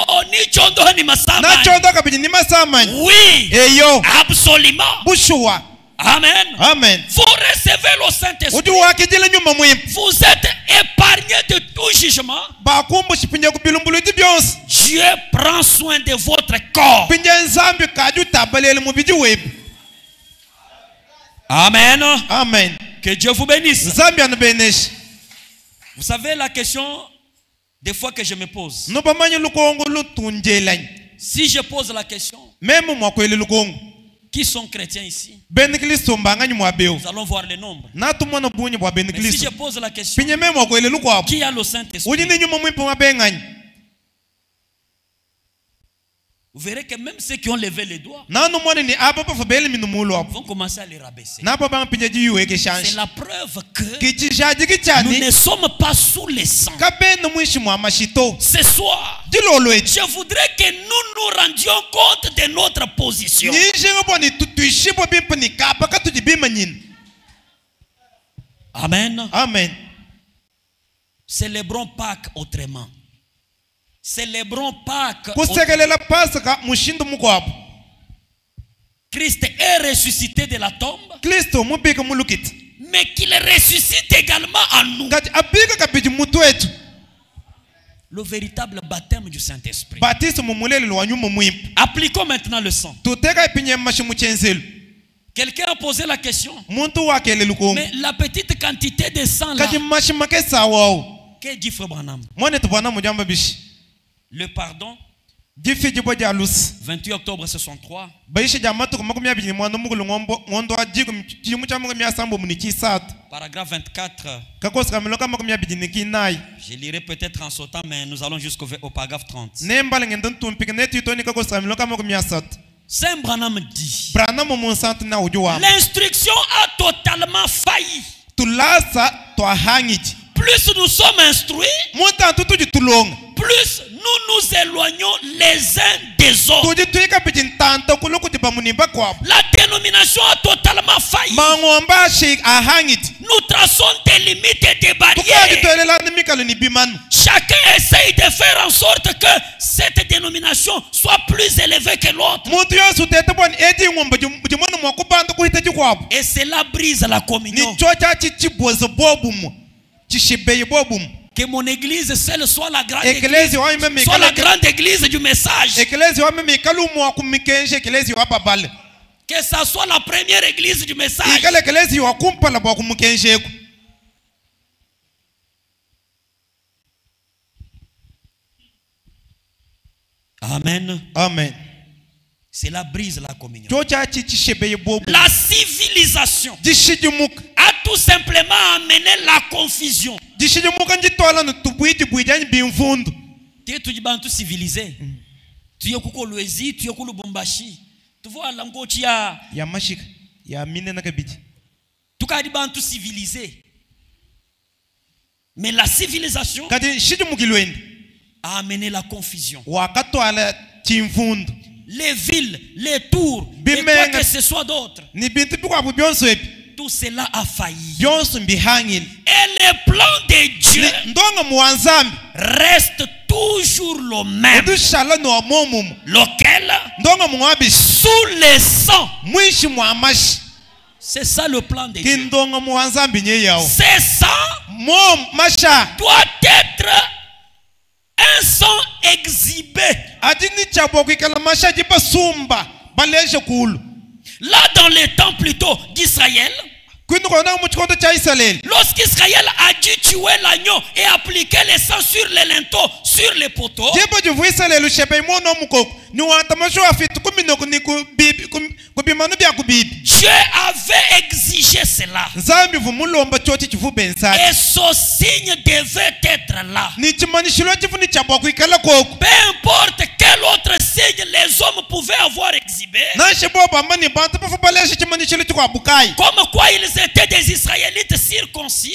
Speaker 3: Oh, ni chondo ni masama. Oui, absolument. Amen.
Speaker 4: Amen.
Speaker 3: Vous recevez le Saint-Esprit. Vous êtes épargnés de tout jugement. Dieu prend soin de votre corps. Amen.
Speaker 4: Amen.
Speaker 3: Que Dieu vous bénisse. Vous savez la question des fois que je me pose. Si je pose la question, qui sont chrétiens ici? Nous allons voir les nombres. Mais si je pose la question, qui a le Saint-Esprit? Vous verrez que même ceux qui ont levé les doigts vont commencer à les rabaisser. C'est la preuve que nous ne sommes pas sous les sang. Ce soir, je voudrais que nous nous rendions compte de notre position. Amen.
Speaker 4: Amen.
Speaker 3: Célébrons Pâques autrement. Célébrons Pâques. Christ est ressuscité de la tombe, mais qu'il ressuscite également en nous. Le véritable baptême du Saint-Esprit. Appliquons maintenant le sang. Quelqu'un a posé la question. Mais la petite quantité de sang là, que dit Frère Branham? Le pardon, 28 octobre 63. Paragraphe 24. Je lirai peut-être en sautant, mais nous allons jusqu'au paragraphe 30. Saint Branham dit: l'instruction a totalement failli. Plus nous sommes instruits, plus nous nous éloignons les uns des autres. La dénomination a totalement failli. Nous traçons des limites et des barrières. Chacun essaye de faire en sorte que cette dénomination soit plus élevée que l'autre. Et cela brise la communion. Que mon église seule soit la grande église, soit la grande église du message. Que ça soit la première église du message. Amen.
Speaker 4: Amen.
Speaker 3: Cela brise la communion. La civilisation a tout simplement amené la confusion. Tu es civilisé. Tu es Lubumbashi, tu es Lubumbashi. Tu vois l'angochi ya
Speaker 4: mashika ya mine nakabiti.
Speaker 3: Tu es civilisé. Mais la civilisation a amené la confusion. Les villes, les tours, et quoi que ce soit d'autre, tout cela a failli. Et le plan de Dieu reste toujours le même. Lequel? Sous le sang. C'est ça le plan de Dieu. C'est ça doit être un sang exhibé. Là dans les temps plutôt d'Israël, Lorsqu'Israël a dû tuer l'agneau et appliquer le sang sur les linteaux, sur les poteaux, Dieu avait exigé cela. Et son signe devait être là. Peu importe quel autre signe les hommes pouvaient avoir exhibé. Comme quoi ils étaient des Israélites circoncis.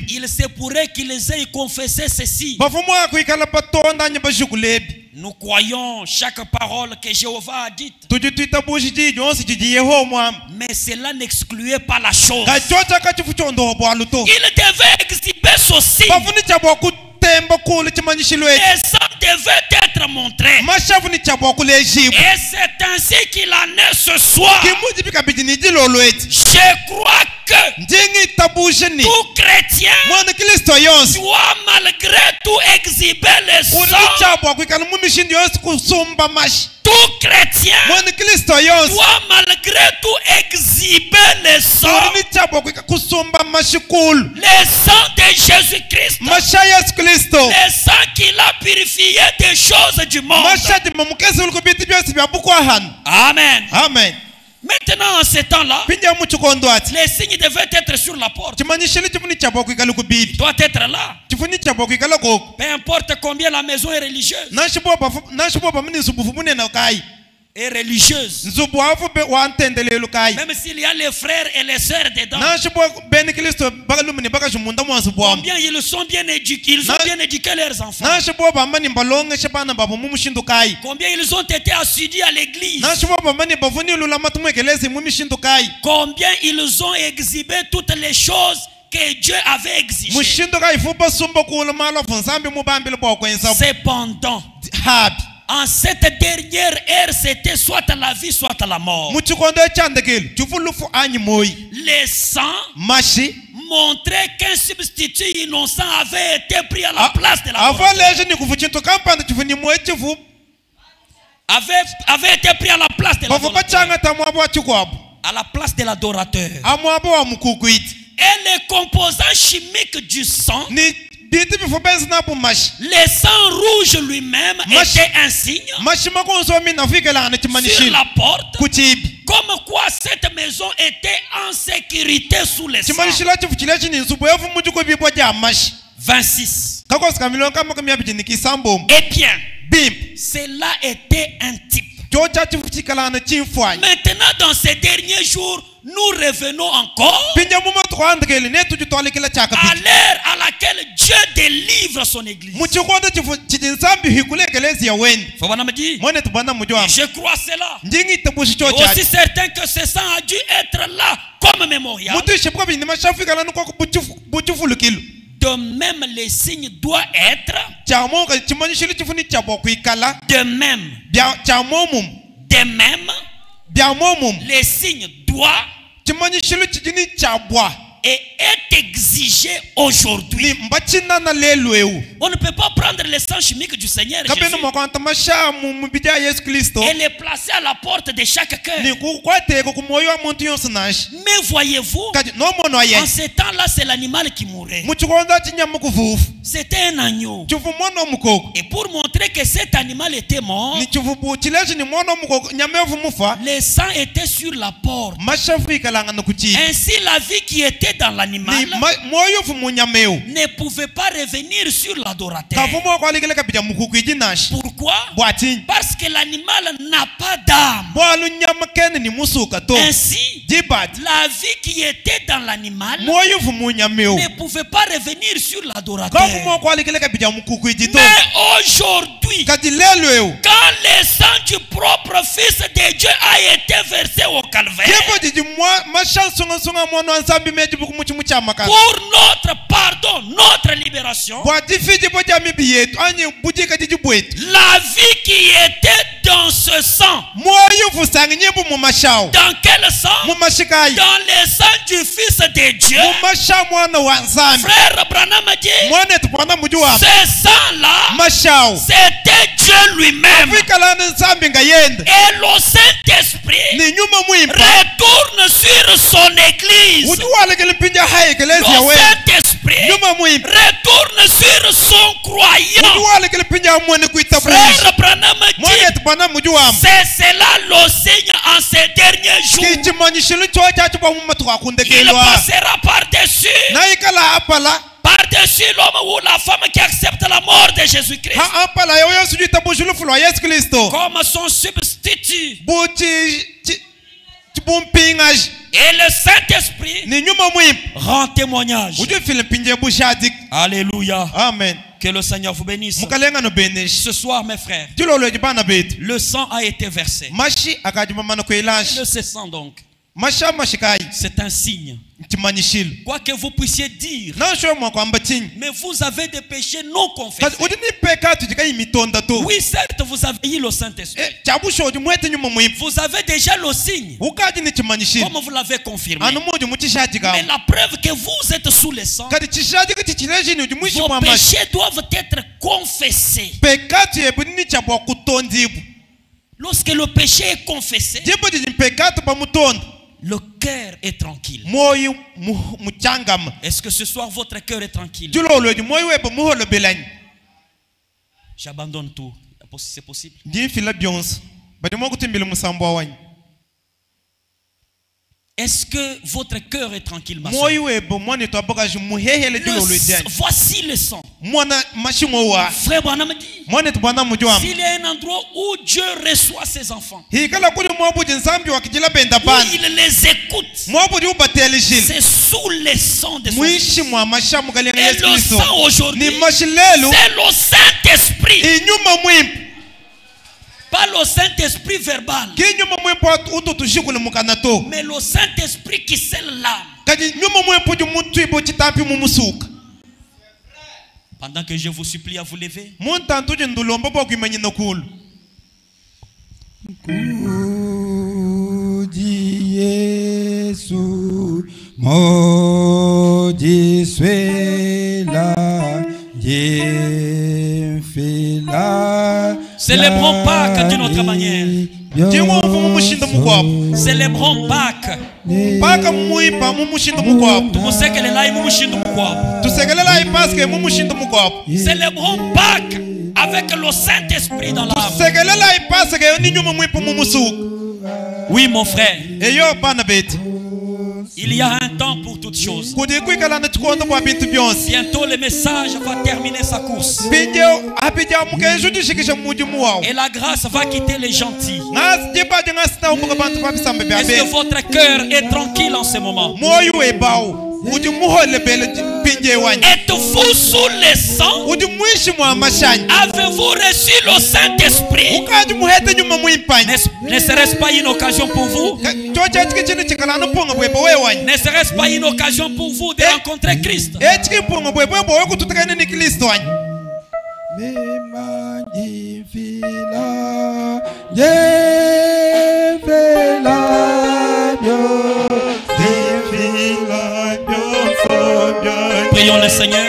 Speaker 3: Il se pourrait qu'ils aient confessé ceci. Nous croyons chaque parole que Jéhovah a dite. Mais cela n'excluait pas la chose. Il devait exhiber ceci. Les sang devait être montré. Et c'est ainsi qu'il en est ce soir. Je crois que tout chrétien doit malgré tout exhiber le sang. Tout chrétien doit malgré tout exhiber le sang. Le sang de Jésus-Christ. Le sang qu'il a purifié des choses du monde. Amen.
Speaker 4: Amen.
Speaker 3: Maintenant, en ce temps-là, les signes devaient être sur la porte. Il doit être là. Peu importe combien la maison est religieuse. Et religieuse. Même s'il y a les frères et les sœurs dedans. Combien ils sont bien éduqués. Ils ont bien éduqué leurs enfants. Combien ils ont été assidus à l'église. Combien ils ont exhibé toutes les choses que Dieu avait exigées. Cependant, en cette dernière ère, c'était soit à la vie, soit à la mort. Les sangs montraient qu'un substitut innocent avait été pris à la place de l'adorateur. Avait été pris à la place de l'adorateur. À la place de l'adorateur. Et les composants chimiques du sang, le sang rouge lui-même était un signe sur la porte, comme quoi cette maison était en sécurité sous le sang. 26. Eh bien, cela était un type. Maintenant, dans ces derniers jours, nous revenons encore à l'ère à laquelle Dieu délivre son église. Je crois cela. Et aussi certain que ce sang a dû être là comme mémorial. De même, les signes doivent être. De même, les signes doivent et est exigé aujourd'hui. On ne peut pas prendre le sang chimique du Seigneur Jésus et les placer à la porte de chaque cœur. Mais voyez-vous, en ce temps-là, c'est l'animal qui mourait. C'était un agneau. Et pour montrer que cet animal était mort, le sang était sur la porte. Ainsi, la vie qui était dans l'animal ne pouvait pas revenir sur l'adorateur. Pourquoi? Parce que l'animal n'a pas d'âme. Ainsi, la vie qui était dans l'animal ne pouvait pas revenir sur l'adorateur. Mais aujourd'hui, quand le sang du propre Fils de Dieu a été versé au calvaire pour notre pardon, notre libération, la vie qui était dans ce sang, dans quel sang? Dans le sang du Fils de de Dieu, frère Branham dit, ce sang-là, c'était Dieu lui-même. Et le Saint-Esprit retourne sur son église. Le Saint-Esprit retourne sur son croyant. Frère Branham dit, c'est cela l'enseigne en ces derniers jours. Il passera par-dessus l'homme ou la femme qui accepte la mort de Jésus-Christ comme son substitut. Et le Saint-Esprit rend témoignage. Alléluia.
Speaker 4: Amen.
Speaker 3: Que le Seigneur vous bénisse. Ce soir, mes frères, le sang a été versé. Le sang donc, c'est un signe. Quoi que vous puissiez dire, mais vous avez des péchés non confessés. Oui, certes, vous avez eu le Saint-Esprit. Vous avez déjà le signe, comme vous l'avez confirmé. Mais la preuve que vous êtes sous le sang, vos péchés doivent être confessés. Lorsque le péché est confessé, le cœur est tranquille. Est-ce que ce soir votre cœur est tranquille? J'abandonne tout. C'est possible. Est-ce que votre cœur est tranquille, ma soeur? Voici le sang. Frère Branham dit, s'il y a un endroit où Dieu reçoit ses enfants, où il les écoute, c'est sous le sang de son Fils. Et le sang aujourd'hui, c'est le Saint-Esprit. Pas le Saint-Esprit verbal, mais le Saint-Esprit qui scelle l'âme. Pendant que je vous supplie à vous lever, célébrons Pâques d'une autre manière. Célébrons Pâques. Célébrons Pâques avec le Saint-Esprit dans l'âme. Oui, mon frère. Il y a un temps pour toutes choses. Bientôt le message va terminer sa course. Et la grâce va quitter les gentils. Est-ce que votre cœur est tranquille en ce moment? Êtes-vous sous le sang? Avez-vous reçu le Saint-Esprit? Ne serait-ce pas une occasion pour vous? Ne serait-ce pas une occasion pour vous de rencontrer Christ? Prions le Seigneur.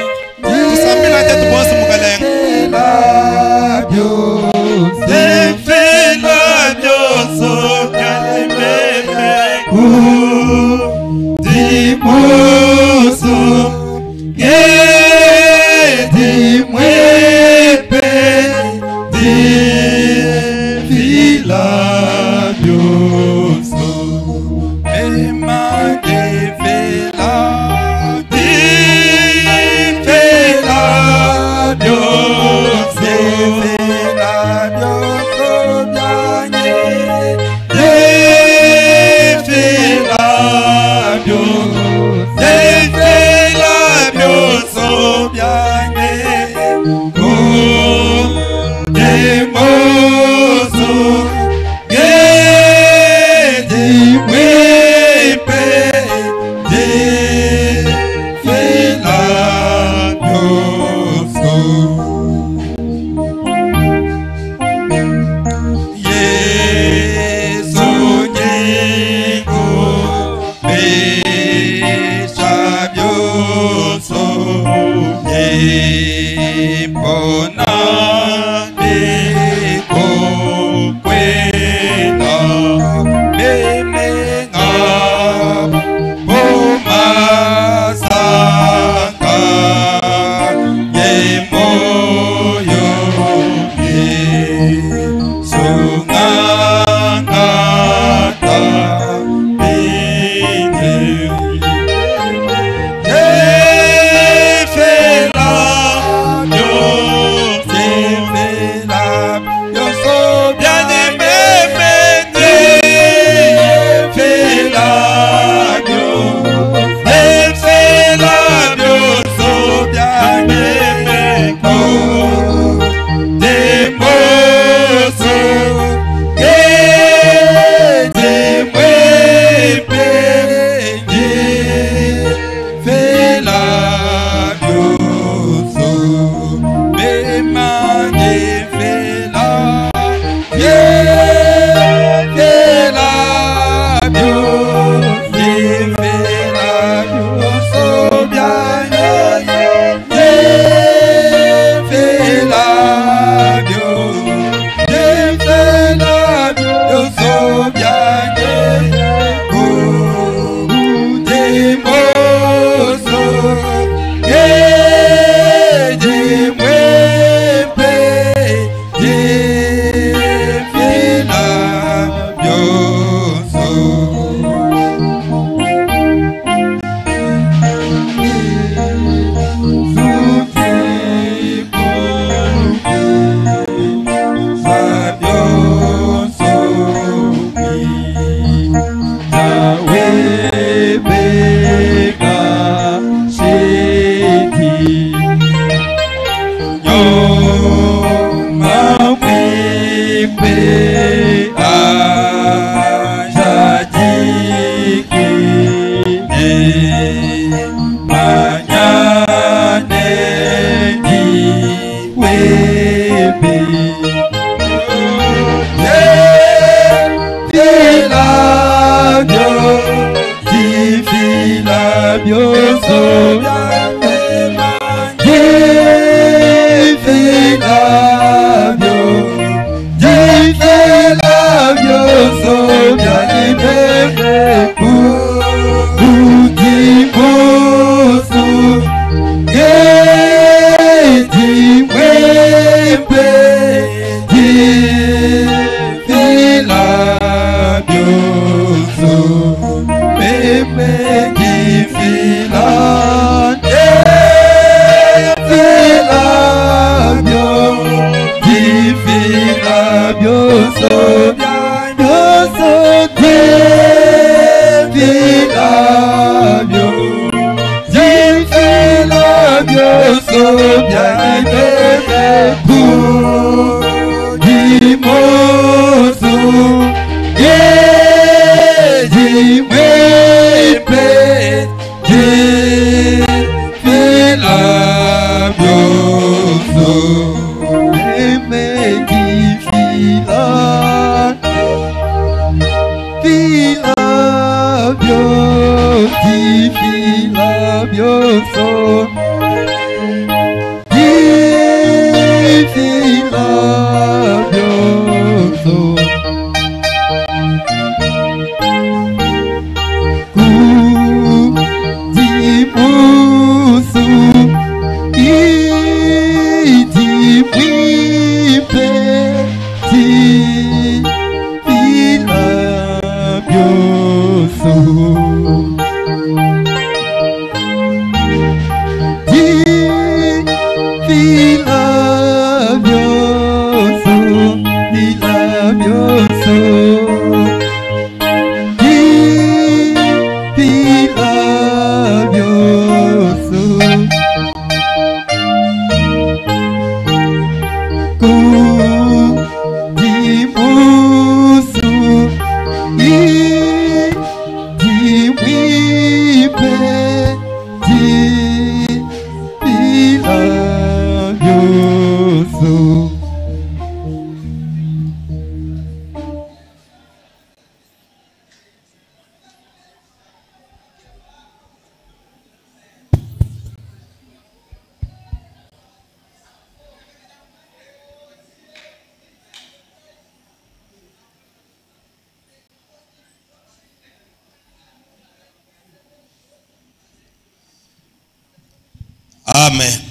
Speaker 2: Amen.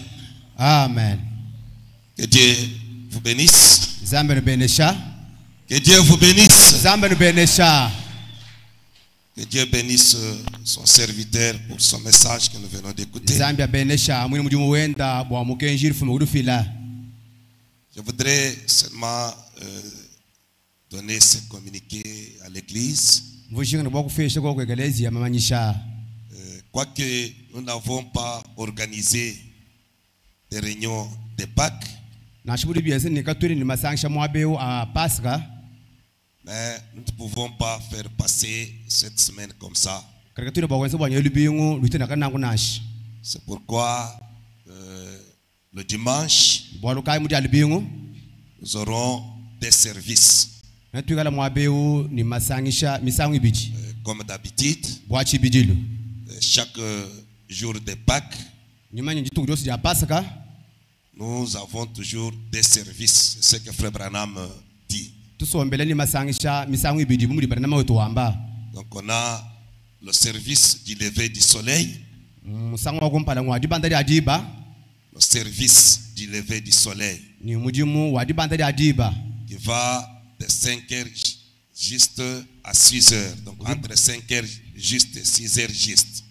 Speaker 4: Amen.
Speaker 2: Que Dieu vous bénisse.
Speaker 4: Zambe benesha.
Speaker 2: Que Dieu vous bénisse.
Speaker 4: Zambe benesha.
Speaker 2: Que Dieu bénisse son serviteur pour son message que nous venons d'écouter.
Speaker 4: Zambia benesha mwini mujumu wenda bwa mukenjiri fume udufila.
Speaker 2: Je voudrais seulement donner ce communiqué à l'église. Quoique nous n'avons pas organisé des réunions de Pâques, mais nous ne pouvons pas faire passer cette semaine comme ça. C'est pourquoi le dimanche, nous aurons des services. Comme d'habitude, chaque jour de Pâques, nous avons toujours des services. C'est ce que Frère Branham dit. Donc on a le service du lever du soleil. Le service du lever du soleil. Qui va de 5 heures juste à 6 heures. Donc entre 5 heures juste et 6 heures juste.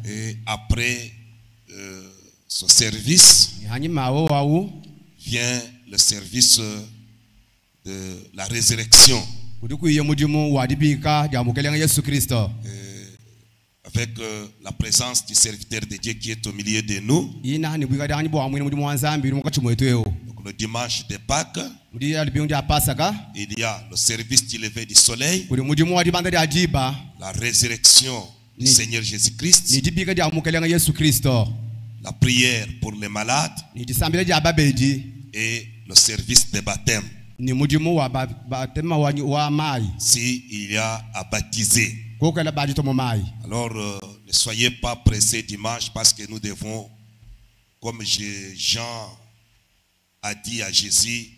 Speaker 2: Et après ce service vient le service de la résurrection. Avec la présence du serviteur de Dieu qui est au milieu de nous. Donc, le dimanche de Pâques, il y a le service du lever du soleil, la résurrection du Seigneur Jésus-Christ, la prière pour les malades et le service de baptême. Si il y a à baptiser. Alors ne soyez pas pressés dimanche parce que nous devons, comme Jean a dit à Jésus,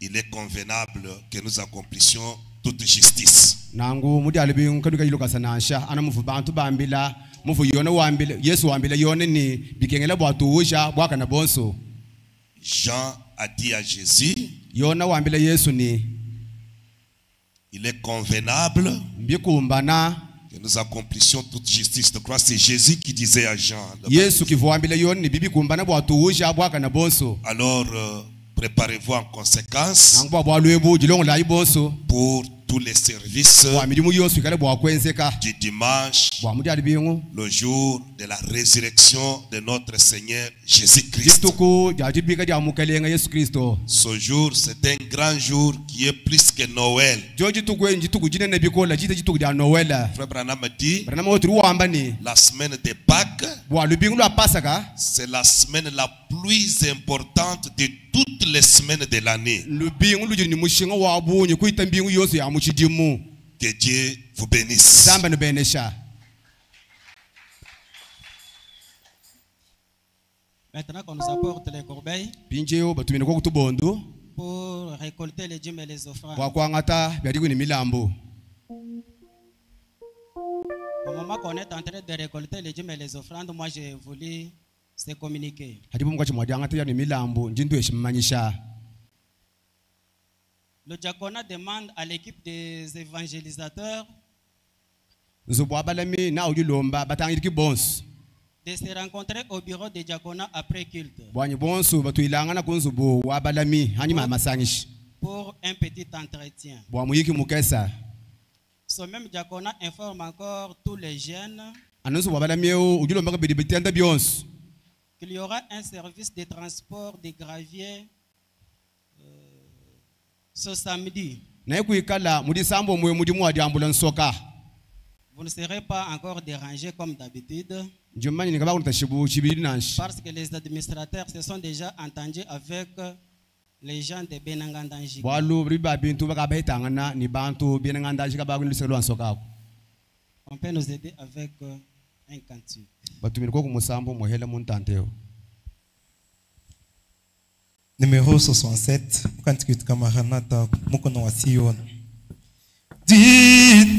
Speaker 2: il est convenable que nous accomplissions toute justice. Jean a dit à Jésus, il est convenable que nous accomplissions toute justice. Je crois que c'est Jésus qui disait à Jean. Alors, préparez-vous en conséquence pour tous les services du dimanche, le jour de la résurrection de notre Seigneur Jésus-Christ. Ce jour, c'est un grand jour qui est plus que Noël. Frère Branham dit, la semaine de Pâques, c'est la semaine la plus importante de toutes les semaines de l'année. Que Dieu vous bénisse.
Speaker 5: Maintenant qu'on nous apporte les corbeilles pour récolter les dîmes et les offrandes. Au moment qu'on est en train de récolter les dîmes et les offrandes, moi j'ai voulu se communiquer. Le diaconat demande à l'équipe des évangélisateurs de se rencontrer au bureau des diaconats après culte pour un petit entretien. Ce même diaconat informe encore tous les jeunes qu'il y aura un service de transport de gravier ce samedi. Vous ne serez pas encore dérangés comme d'habitude parce que les administrateurs se sont déjà entendus avec les gens de Benangandanji. On peut nous aider avec un cantique.
Speaker 6: Numéro 67, cantique Kamaranata, Mukono wa Sion. Dit